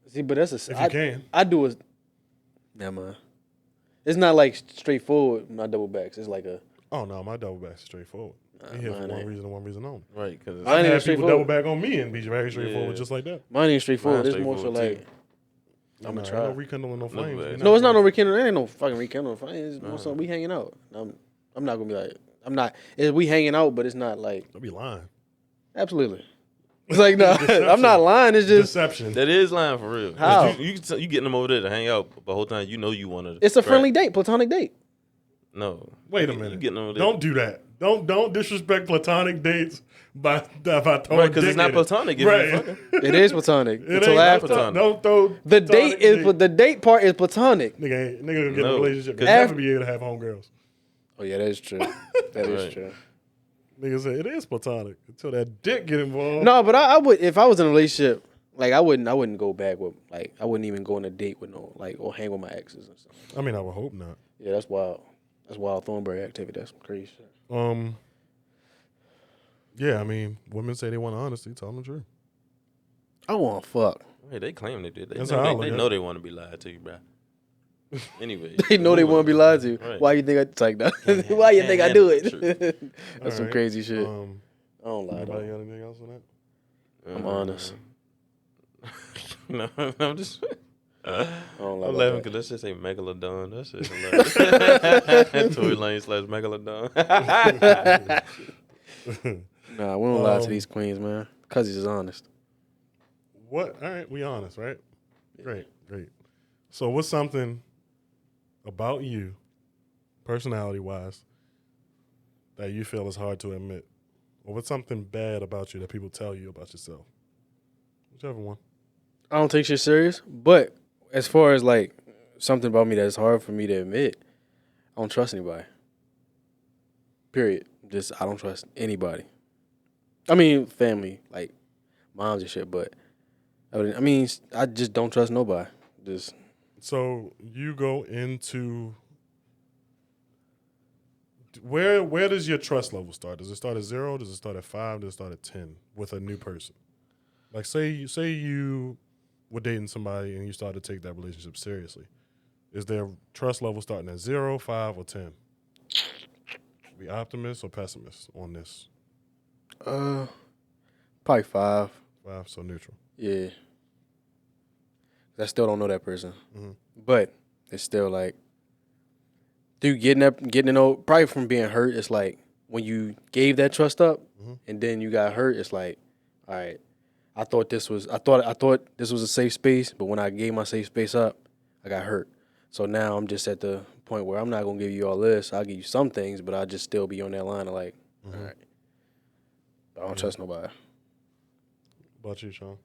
See, but that's If you can. I do a. Never mind. It's not like straightforward. My double backs. It's like a. Oh no, my double back's straightforward. I'm here for mine one ain't. reason and one reason only. Right. Because Mine I've ain't had people double straightforward. back on me and be very straightforward Yeah. just like that. Mine ain't straightforward. Mine's It's more so straightforward, like. too. I'm gonna Ain't try. no rekindling no flames. but- Ain't No, it's not no nothing. rekindling. There ain't no fucking rekindling. It's more so we hanging out. I'm not gonna be like. I'm not. We hanging out, but it's not like. Don't be lying. Absolutely. It's like no, Deception. I'm not lying. It's just Deception. that is lying for real. 'Cause How? You getting them over there to hang out, but the whole time you know you want to. it's a friendly date, platonic date. No. Wait a You minute. getting over there. Don't do that. Don't disrespect platonic dates by throwing Right, because dick it's not in it. platonic. If Right. you fucking. It is platonic. It It's ain't after. platonic. Don't throw The platonic date is the date part is platonic. nigga gonna get in a No, relationship. Can 'cause never be able to have homegirls. Oh yeah, that is true. That is Right. true. Nigga say it is platonic until that dick get involved. No, but I would if I was in a relationship. Like I wouldn't go back with like I wouldn't even go on a date with no like or hang with my exes and stuff. I mean I would hope not. Yeah, that's wild. That's wild Thornberry activity. That's some crazy shit. Yeah, I mean, women say they want honesty. Tell them the truth. I want to fuck. Hey, they claim they did. They That's know, how I they, look they at know it. they want to be lied to, bro. Anyway, They know they want to be lied to. Right. Why you think I like that? Why you think I do it? That's All some right. crazy shit. I Um, don't lie. anybody Though. got anything else on that? I'm honest. No, I'm just. I don't lie. I'm about laughing that. because that shit say Megalodon. That shit hilarious. Tory Lane / Megalodon. Nah, we don't lie to these queens, man. Cuzzies is honest. What? All right, we honest, right? Great. So what's something about you, personality-wise, that you feel is hard to admit? Or what's something bad about you that people tell you about yourself? Whichever one. I don't take shit serious, but as far as like something about me that's hard for me to admit, I don't trust anybody. Period. Just I don't trust anybody. I mean, family, like moms and shit, but I mean, I just don't trust nobody. Just So you go into where does your trust level start? Does it start at 0? Does it start at 5? Does it start at 10 with a new person? Like say you were dating somebody and you started to take that relationship seriously. Is their trust level starting at 0, 5, or 10? Be optimist or pessimist on this? probably 5. 5, so neutral. Yeah. I still don't know that person, Mhm. but it's still like, dude, getting to know probably from being hurt. It's like when you gave that trust up, and then you got hurt. It's like, all right, I thought this was a safe space, but when I gave my safe space up, I got hurt. So now I'm just at the point where I'm not gonna give you all this. I'll give you some things, but I'll just still be on that line of like, all right, I don't trust nobody. What about you, Sean?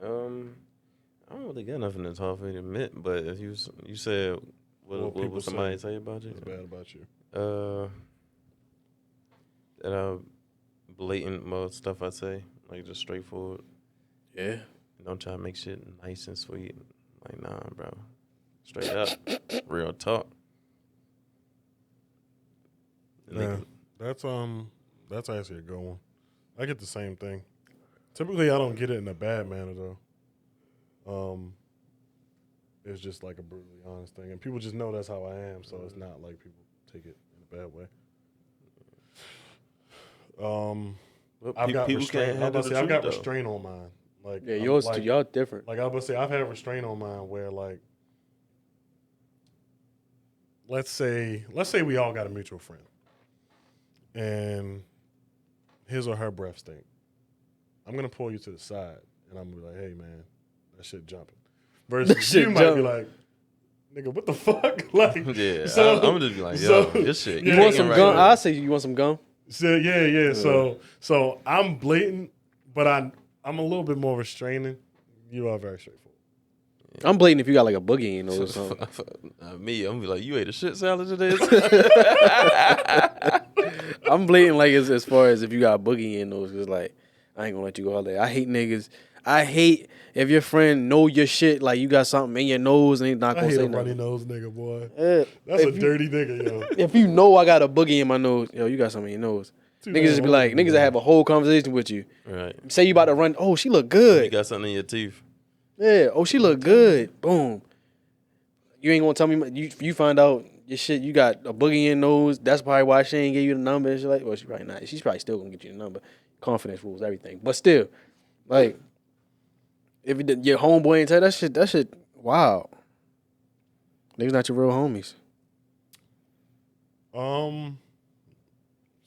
I don't really got nothing that's hard for me to admit, but if you said what people would somebody say say about you? What's bad about you? That I blatant most stuff I say, like just straightforward. Yeah. Don't try to make shit nice and sweet. Like, nah, bro. Straight up. Real talk. Yeah, that's actually a good one. I get the same thing. Typically, I don't get it in a bad manner though. It's just like a brutally honest thing, and people just know that's how I am. So it's not like people take it in a bad way. I've got people restraint. can't handle the I've got truth, though. restraint on mine. Like Yeah, I'm yours, like, y'all different. Like I was about to say, I've had restraint on mine where like, let's say we all got a mutual friend, and his or her breath stink. I'm gonna pull you to the side, and I'm gonna be like, "Hey, man, that shit jumping." Versus shit you might be jumping. like, "Nigga, what the fuck?" Like, Yeah, so- I'm gonna just be like, yo, so- this shit. Yeah, You want some right gum? now. I say you want some gum. So yeah. So I'm blatant, but I'm a little bit more restraining. You are very straightforward. I'm blatant if you got like a boogie in those or something. Me, I'm gonna be like, you ate a shit salad today? I'm blatant like as far as if you got a boogie in those, cause like I ain't gonna let you go all day. I hate niggas. I hate if your friend know your shit, like you got something in your nose and he's not I gonna hate say a runny nothing. nose nigga, boy. Yeah. That's a If you- dirty nigga, yo. If you know I got a boogie in my nose, yo, you got something in your nose. Too Niggas just be damn like, old, niggas that man. have a whole conversation with you. Right. Say you about to run. Oh, she look You good. got something in your teeth. Yeah. Oh, she look good. Boom. You ain't gonna tell me you find out your shit. You got a boogie in your nose. That's probably why she ain't give you the number. And shit like, well, she probably not. She's probably still gonna get you the number. Confidence rules everything. But still, like, if your homeboy ain't tell you that shit. Wow. Niggas not your real homies.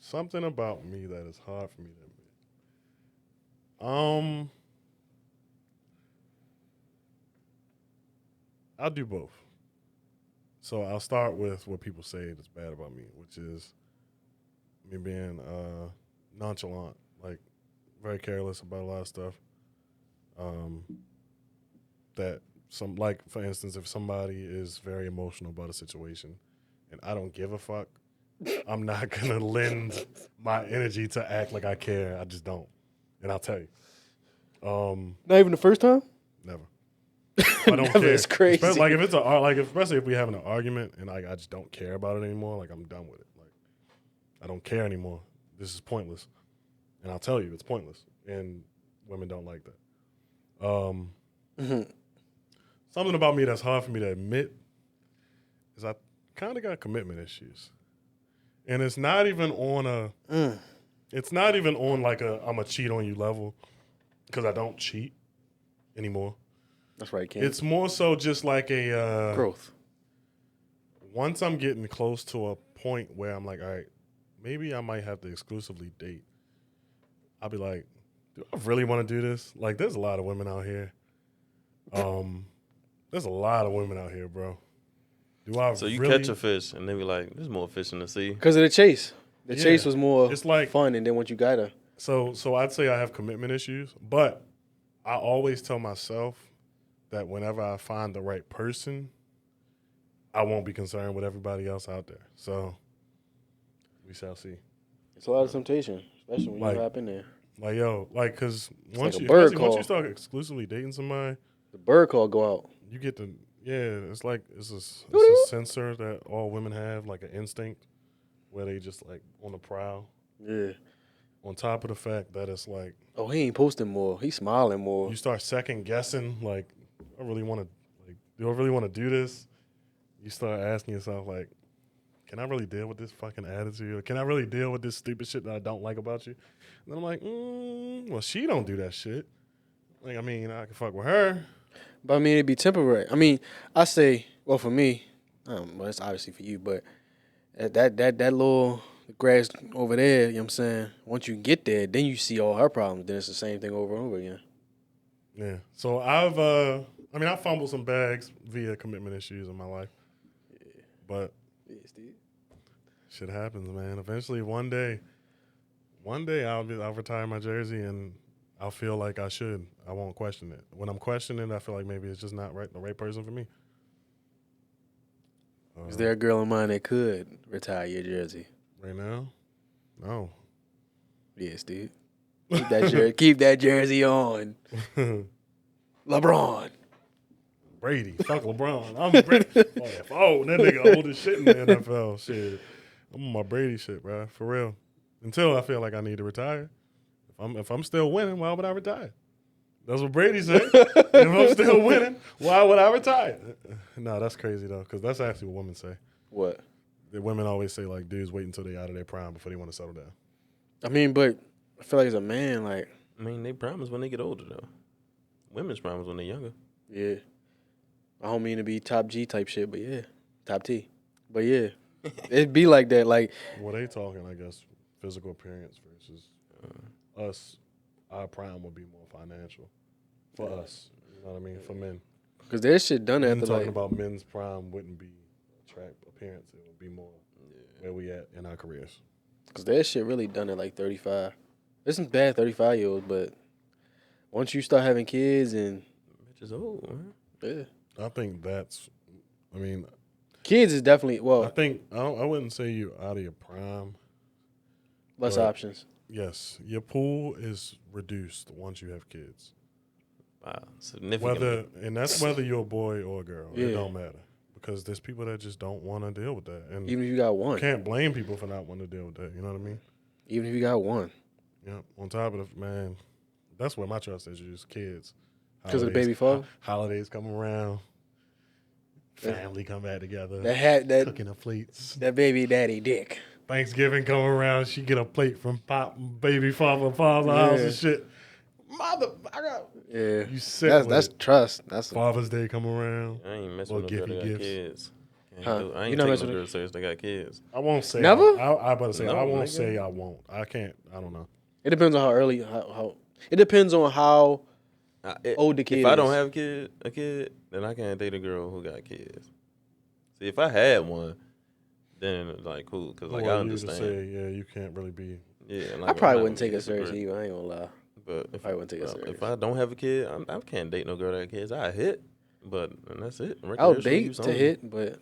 Something about me that is hard for me to admit. I'll do both. So I'll start with what people say that's bad about me, which is me being nonchalant, like very careless about a lot of stuff. That like for instance, if somebody is very emotional about a situation and I don't give a fuck, I'm not gonna lend my energy to act like I care. I just don't, and I'll tell you. Not even the first time. Never. I don't Never care. is crazy. Especially if we have an argument and I just don't care about it anymore. Like I'm done with it. Like I don't care anymore. This is pointless, and I'll tell you it's pointless. And women don't like that. Something about me that's hard for me to admit is I kind of got commitment issues, and it's not even on it's not even on like I'm a cheat on you level, because I don't cheat anymore. That's right, Ken. It's more so just like a growth. Once I'm getting close to a point where I'm like, all right, maybe I might have to exclusively date. I'll be like, do I really want to do this? Like, there's a lot of women out here. There's a lot of women out here, bro. Do I? So you really catch a fish and they be like, there's more fish in the sea. Because of the chase. The Yeah. chase was more It's like- fun, and then once you got her. So I'd say I have commitment issues, but I always tell myself that whenever I find the right person, I won't be concerned with everybody else out there. So we shall see. It's a lot of temptation, especially when Like- you hop in there. Like, yo, like, because once like a you bird especially once call. you start exclusively dating somebody, The bird call go out. you get the it's like it's a sensor that all women have, like an instinct where they just like on the prowl. Yeah. On top of the fact that it's like Oh, he ain't posting more. He's smiling more. you start second guessing, like, I really want to, like, do I really want to do this? You start asking yourself, like, can I really deal with this fucking attitude? Or can I really deal with this stupid shit that I don't like about you? And then I'm like, well, she don't do that shit. Like, I mean, I can fuck with her. But I mean, it'd be temporary. I mean, I say, well, for me, well, it's obviously for you, but that little grass over there, you know what I'm saying? Once you get there, then you see all her problems. Then it's the same thing over and over again. Yeah. So I fumbled some bags via commitment issues in my life. But Yeah, Steve. shit happens, man. Eventually, one day I'll retire my jersey and I'll feel like I should. I won't question it. When I'm questioning it, I feel like maybe it's just not the right person for me. Is there a girl in mind that could retire your jersey? Right now? No. Yeah, Steve. Keep that jersey on. LeBron. Brady. Fuck LeBron. I'm Brady. Oh, that nigga old as shit in the NFL. Shit. I'm on my Brady shit, bro. For real. Until I feel like I need to retire. If I'm still winning, why would I retire? That's what Brady said. If I'm still winning, why would I retire? No, that's crazy, though, because that's actually what women say. What? The women always say, like, dudes wait until they out of their prime before they want to settle down. I mean, but I feel like as a man, like, I mean, they prime is when they get older though. Women's prime is when they're younger. yeah. I don't mean to be top G type shit, but yeah, top T. But yeah, it'd be like that. Like, Well, they talking, I guess, physical appearance versus us. Our prime would be more financial for us. You know what I mean? For men. because that shit done I'm after talking like, about men's prime wouldn't be appearance. It would be more where we at in our careers. because that shit really done at like 35. This isn't bad 35-year-olds, but once you start having kids and Bitch is old, man. yeah, I think that's. I mean, kids is definitely I think I wouldn't say you're out of your prime. less but options. Yes, your pool is reduced once you have kids. Wow, significant. Whether you're a boy or a girl, Yeah. it don't matter because there's people that just don't want to deal with that, and Even if you got one, can't blame people for not wanting to deal with that. You know what I mean? even if you got one, Yeah. On top of it, man, that's where my trust is kids. because of the Holidays- baby father. Holidays come around, family come back together, That had that cooking the plates. that baby daddy dick. Thanksgiving come around, she get a plate from pop, baby father, house Yeah. and shit. Mother, I got Yeah, you sick. that's trust. That's Father's Day come around. I ain't messing Or with no girl that got gifts. kids. Can't Huh? do it. I You ain't not taking messing no with- girl serious that got kids. I won't say Never? I about to say No, I won't nigga. say I won't. I can't. I don't know. It depends on how early how it depends on how old the kid If I don't is. have a kid, then I can't date a girl who got kids. See, if I had one, then it's like cool, cause like Or I you understand. to say, yeah, you can't really be. Yeah, I like, probably I'm wouldn't not take gonna it serious disagree. either. I ain't gonna lie. But if I wouldn't take it serious. if I don't have a kid, I can't date no girl that got kids. I hit, but and that's it. I'll Recreational date use to only. hit, but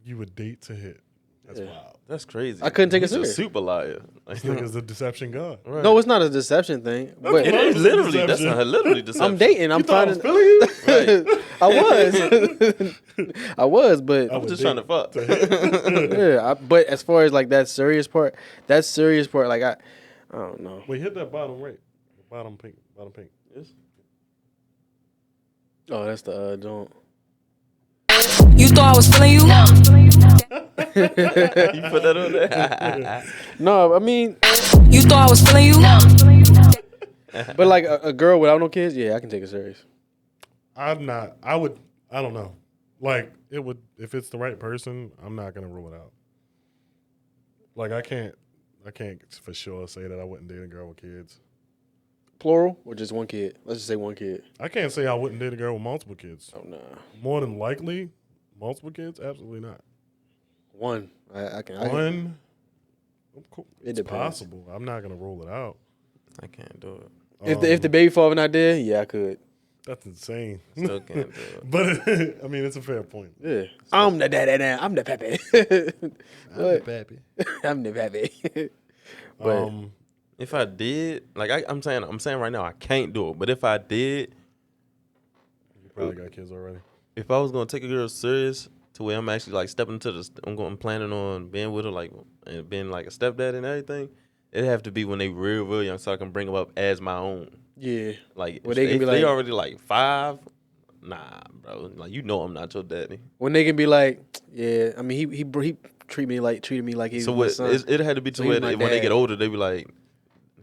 You would date to hit. That's Yeah. wild. That's crazy. I couldn't take it He's a serious. super liar. Like, This nigga's the deception god. right. no, it's not a deception thing. But It is literally. That's Deception. not literally deception. I'm dating. I'm You thought I was finding. feeling you? I was. I was, but I I'm would just date trying to fuck. to hit. yeah. But as far as like that serious part, like I don't know. Wait, hit that bottom right. Bottom pink. Yes. Oh, that's the joint. You thought I was feeling you? You put that on there. No, I mean, You thought I was feeling you? but like a girl without no kids, yeah, I can take it serious. I'm not. I would. I don't know. Like it would if it's the right person. I'm not gonna rule it out. Like I can't for sure say that I wouldn't date a girl with kids. Plural or just one kid? Let's just say one kid. I can't say I wouldn't date a girl with multiple kids. Oh no, More than likely, multiple kids. Absolutely not. one. I can. One. Cool. It It's depends. possible. I'm not gonna rule it out. I can't do it. If the baby father not there, yeah, I could. That's insane. Still can't do it. But I mean, it's a fair point. Yeah, I'm the daddy now. I'm the pappy. What? Pappy. I'm the pappy. But If I did, like I'm saying right now, I can't do it. But if I did, You probably got kids already. if I was gonna take a girl serious to where I'm actually like stepping into I'm planning on being with her, like and being like a stepdad and everything, it'd have to be when they real young, so I can bring them up as my own. yeah, Like Well, if they can be they like- already like 5. Nah, bro. Like I'm not your daddy. when they can be like, yeah. I mean, he treated me like he was So my what? son. It had to be to So he where was my when they get dad. older, they be like,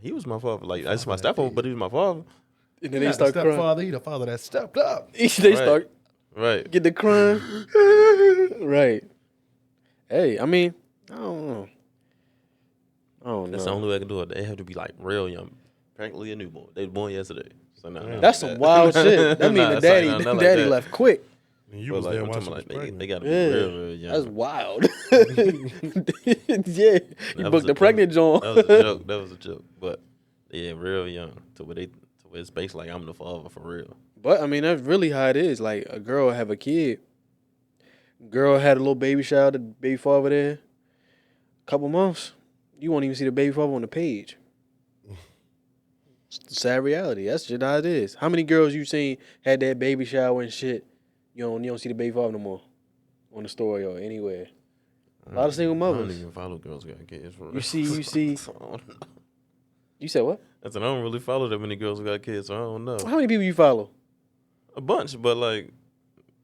he was my father. Like that's my stepfather, but he was my father. And then they start crying. He the father that stepped up. They Right. start Right. get the crying. Right. Hey, I mean, I don't know. That's the only way I can do it. They have to be like real young, practically a newborn. They was born yesterday. So nah, That's some wild shit. That mean Nah, the daddy, not the like daddy that. left quick. And you But was like, there I'm watching talking she was like they pregnant. gotta be Yeah, real young. that's wild. Yeah, he That was booked a the pregnant joint. That was a joke. That was a joke. But yeah, real young to where it's basically like I'm the father for real. But I mean, that's really how it is. Like a girl have a kid. Girl had a little baby shower, the baby father there. Couple months, you won't even see the baby father on the page. It's the sad reality. That's just how it is. How many girls you seen had that baby shower and shit? You don't see the baby father no more on the story or anywhere. A lot of single I don't mothers. even follow girls who got kids. For real. You see. So I don't know. You said what? I said I don't really follow that many girls who got kids, so I don't know. How many people you follow? A bunch, but like,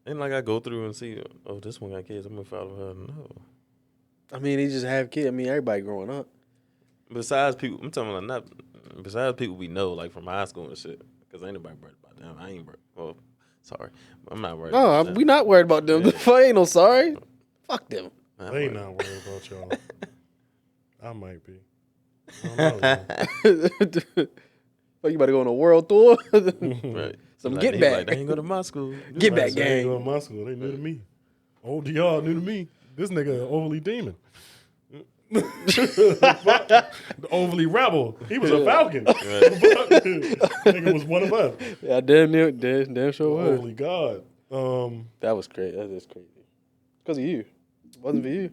and like I go through and see, oh, this one got kids, I'm gonna follow her. No, I mean, they just have kids. I mean, everybody growing up. Besides people, I'm talking about not besides people we know, like from high school and shit. Because ain't nobody worried about them. I ain't worried. Well, sorry, I'm not worried. No, about them. we not worried about them. I ain't no sorry. Fuck them. They not worried about y'all. I might be. I don't know. Fuck, you about to go on a world tour? Right. Some Like, get they back. Like, they ain't go to my school. Get back, They ain't gang. going to my school. They new to me. Old y'all new to me. This nigga overly demon. The overly rebel. He was a Falcon. Nigga was one of us. Yeah, damn sure was. Holy God. That was crazy. That is crazy. Because of you. It wasn't for you.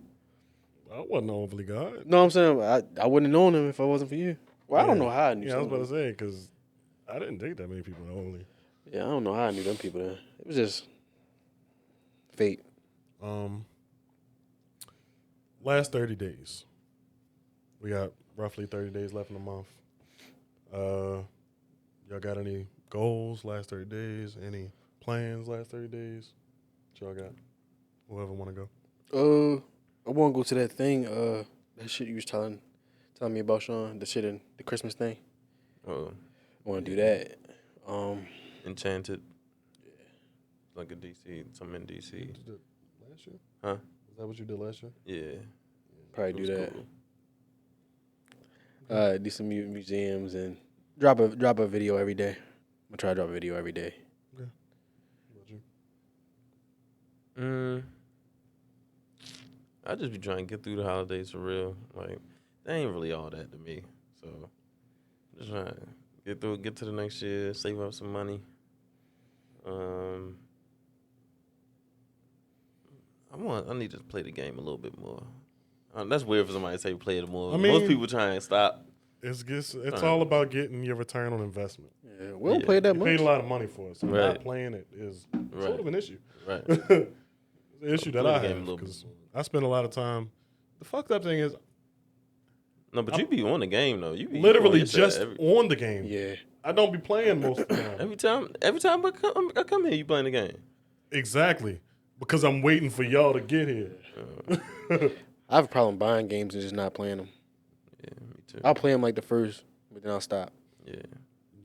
I wasn't overly God. No, I'm saying I wouldn't have known him if it wasn't for you. Well, I don't know how I knew. Yeah, I was some about of to say, because I didn't date that many people overly. them. Yeah, I don't know how I knew them people then. It was just fate. Last 30 days. We got roughly 30 days left in the month. Y'all got any goals last 30 days? Any plans last 30 days? What y'all got? Whoever want to go. I want to go to that thing. That shit you was telling me about, Sean. The shit in the Christmas thing. Oh, I want to do that. Enchanted. Yeah. Like a DC, something in DC. You did last year? Huh? Is that what you did last year? Yeah. Probably It do was that. cool. Do some museums and drop a video every day. I'm gonna try to drop a video every day. Okay. What about you? I just be trying to get through the holidays for real. Like, they ain't really all that to me. So, just trying to get to the next year, save up some money. I need to play the game a little bit more. That's weird for somebody to say play it more. I mean, most people try and stop. It's all about getting your return on investment. Yeah, we don't play that You much. paid a lot of money for it, so Right. not playing it is sort of an issue. Right. It's an issue that Play the I game a have little because bit. I spend a lot of time. The fucked up thing is No, but you be on the game though. You be literally on your shit just every, on the game. Yeah. I don't be playing most of the time. every time I come here, you playing the game. Exactly. Because I'm waiting for y'all to get here. I have a problem buying games and just not playing them. Yeah, me too. I'll play them like the first, but then I'll stop. Yeah,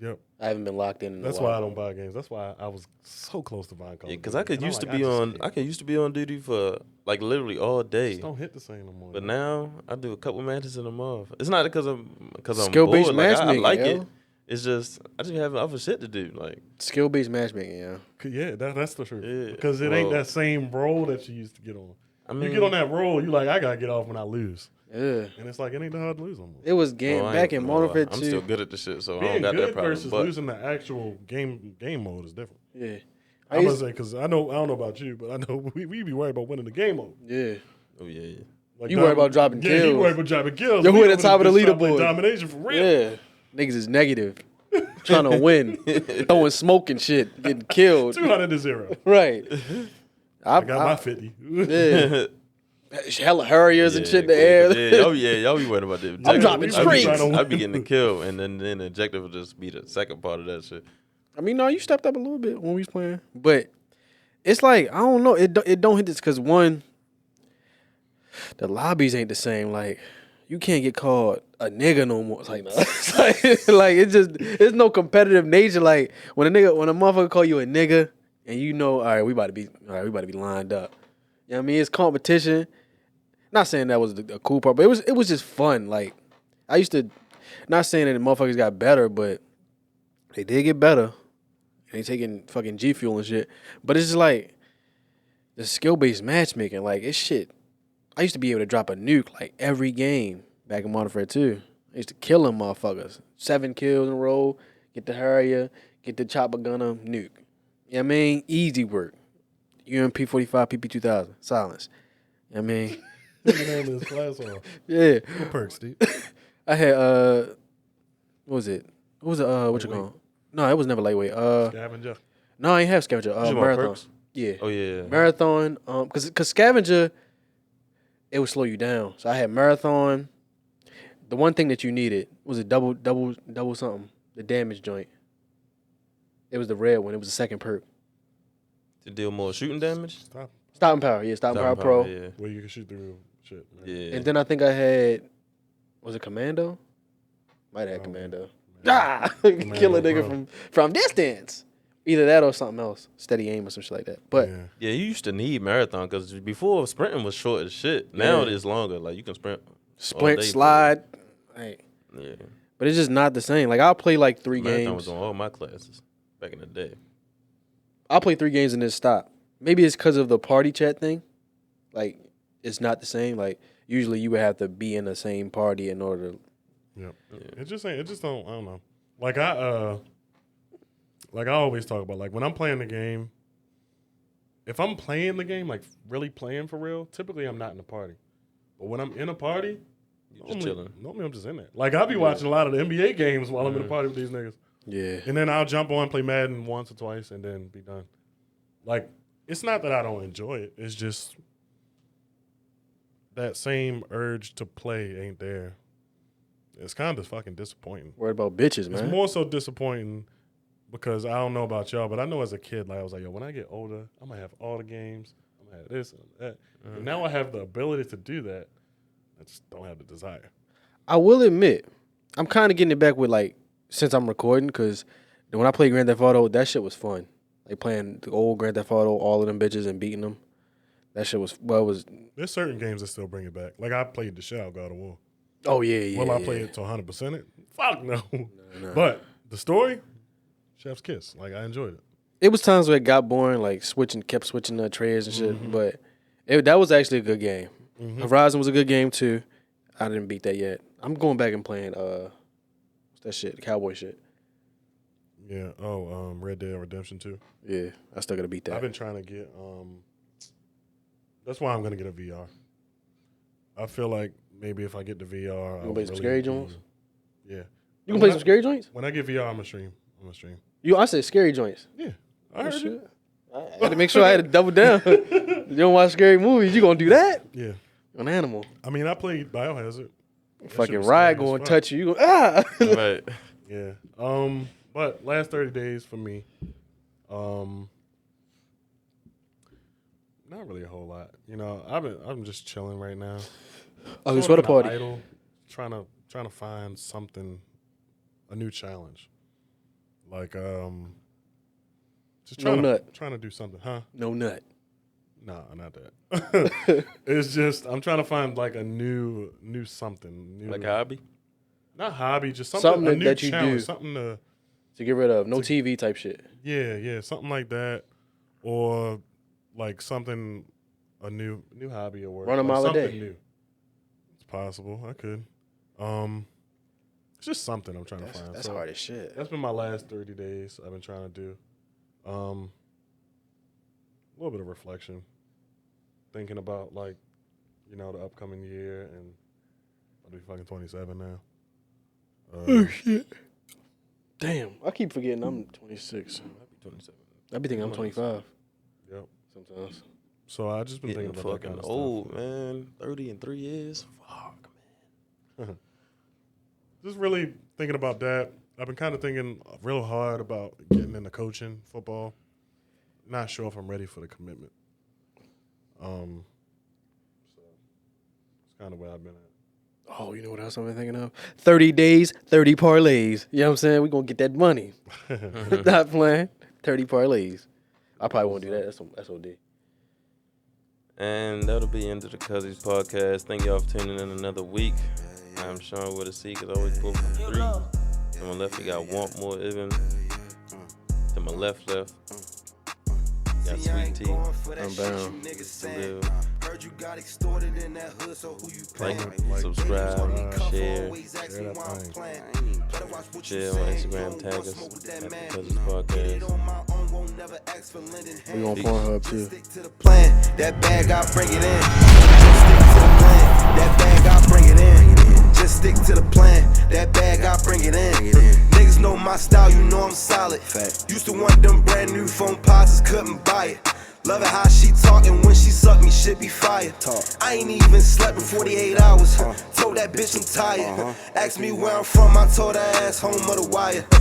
Yep. I haven't been locked in. That's why I don't buy games. That's why I was so close to buying Call of because Duty. I could And I'm used to like, be I just on. can't. I could used to be on duty for like literally all day. Just don't hit the same no more. But now I do a couple matches in a month. It's not because I'm Skill-based bored. Like, I matchmaking, like yo. it. It's just I just have other shit to do. Like Skill-based matchmaking, yeah. Yeah, that's the truth. Yeah. Because it ain't Well, that same role that you used to get on. I You mean, get on that role, you like, I gotta get off when I lose. Yeah. And it's like, it ain't that hard to lose no more. It was game well, I back ain't- in Modern well, Warfare I'm 2. still good at the shit, so I Being don't got good that problem. versus But losing the actual game mode is different. Yeah. I'm gonna say, because I don't know about you, but I know we be worried about winning the game mode. Yeah. oh yeah, Like You worry about dropping Yeah, he kills. worried about dropping kills. Yo, who We at the over top of the there just trying to play leaderboard? Domination for real. Yeah. Niggas is negative. Trying to win. Throwing smoke and shit. Getting killed. 200-0. Right. I got my 50. Yeah. Hella Harriers and shit in the air. Yeah, y'all be worried about that. I'm dropping I be trying streaks. to I be getting the kill, and then the objective will just be the second part of that shit. I mean, no, you stepped up a little bit when we was playing, but it's like I don't know. It don't hit this because one, the lobbies ain't the same. Like you can't get called a nigga no more. It's like no, it's no competitive nature. Like when a motherfucker call you a nigga, and you know, all right, we about to be lined up. You know what I mean? It's competition. Not saying that was a cool part, but it was just fun. Like I used to, not saying that the motherfuckers got better, but they did get better. They taking fucking G Fuel and shit. But it's just like the skill-based matchmaking. Like, it's shit. I used to be able to drop a nuke like every game back in Modern Warfare 2. I used to kill them motherfuckers. 7 kills in a row, get the Harrier, get the chopper gunner, nuke. You know what I mean? Easy work. UMP 45, PP 2000, silence. You know what I mean? What name is class off? Yeah. What perks, Steve? I had, what was it? What was it, what you call it? No, it was never lightweight. Scavenger. No, I ain't have scavenger. You talking about Marathon. perks? Yeah. Oh yeah, Marathon. Cause scavenger, it would slow you down. So I had marathon. The one thing that you needed was a double something. The damage joint. It was the red one. It was the second perk. to deal more shooting damage. Stopping power. Yeah, stopping power pro. Yeah, Where you can shoot through shit. Man. yeah. And then I think I had Was it Commando? Might have Commando. Man. Kill a nigga Pro. from distance. Either that or something else. Steady aim or some shit like that. But Yeah, you used to need marathon because before sprinting was short as shit. Now Yeah. it is longer. Like you can sprint. all sprint, day, slide. Hey. Yeah. But it's just not the same. Like I'll play like 3 Marathon was games. on all my classes back in the day. I'll play 3 games and then stop. Maybe it's because of the party chat thing. Like it's not the same. Like usually you would have to be in the same party in order to. Yep. It just ain't. It just don't. I don't know. Like I always talk about. Like when I'm playing the game. If I'm playing the game, like really playing for real, typically I'm not in the party. But when I'm in a party, You just chilling. normally I'm just in there. Like I'll be watching a lot of the NBA games while I'm in the party with these niggas. Yeah. And then I'll jump on, play Madden once or twice, and then be done. Like, it's not that I don't enjoy it. It's just that same urge to play ain't there. It's kind of fucking disappointing. Worried about bitches, man. It's more so disappointing because I don't know about y'all, but I know as a kid, like I was like, yo, when I get older, I'm gonna have all the games. I'm gonna have this and that. And now I have the ability to do that. I just don't have the desire. I will admit, I'm kind of getting it back with like since I'm recording because when I played Grand Theft Auto, that shit was fun. Like playing the old Grand Theft Auto, all of them bitches and beating them. That shit was There's certain games that still bring it back. Like I played the shell God of War. Oh yeah. Will I play it to 100% it? Fuck no. But the story, chef's kiss. Like I enjoyed it. It was times where it got boring, like kept switching the trays and shit. But that was actually a good game. Horizon was a good game too. I didn't beat that yet. I'm going back and playing what's that shit? The cowboy shit. Yeah. Oh, Red Dead Redemption 2. Yeah, I still gotta beat that. I've been trying to get. That's why I'm gonna get a VR. I feel like maybe if I get the VR, You gonna play some scary joints? Yeah. You can play some scary joints? When I get VR, I'm gonna stream. I said scary joints. Yeah. I heard you. I had to make sure I had to double down. You don't watch scary movies, you gonna do that? Yeah. An animal. I mean, I played Biohazard. That Fucking shit was Ride scary as gonna fuck. touch you. You gonna, Right. Yeah. But last 30 days for me, not really a whole lot. You know, I'm just chilling right now. Oh, it's Sort what a of party. idle, trying to find something, a new challenge. Like just No nut. trying to do something, huh? No nut. No, not that. It's just I'm trying to find like a new something. New, Like a hobby? not hobby, just something Something a new that you challenge, do. something to To get rid of. No TV type shit. yeah, something like that, or like something a new hobby or work. Run a like mile a something day. New. It's possible. I could. It's just something I'm trying to find. That's So hard as shit. That's been my last 30 days. I've been trying to do. A little bit of reflection, thinking about like, you know, the upcoming year, and I'll be fucking 27 now. Oh shit. Damn. I keep forgetting I'm 26. I'll be 27. I be thinking I'm 25 Yep. sometimes. So I just been Getting thinking about that fucking kind of old, man. 30 in 3 years. Fuck, man. Just really thinking about that. I've been kind of thinking real hard about getting into coaching football. Not sure if I'm ready for the commitment. So it's kind of where I've been at. Oh, you know what else I've been thinking of? 30 days, 30 parlays. You know what I'm saying? We gonna get that money. Not playing. 30 parlays. I probably won't do that. That's OD. And that'll be into the Cuzzies podcast. Thank y'all for tuning in another week. I'm Sean with a C because I always go for 3. To my left, you got Want More Even. To my left. Got Sweet Tea. I'm down. Heard you got extorted in that hood, so who you Like, paying? subscribe, share. Share that thing. Share on Instagram, tag us at the Cuzzies podcast. We on Pornhub too. Stick to the plan, that bag I bring it in. Just stick to the plan, that bag I bring it in. Just stick to the plan, that bag I bring it in. Niggas know my style, you know I'm solid. Used to want them brand new phone pods, couldn't buy it. Love it how she talkin' when she suck me, shit be fire. I ain't even slept in 48 hours. Told that bitch I'm tired. Asked me where I'm from, I told her ass home of the wire.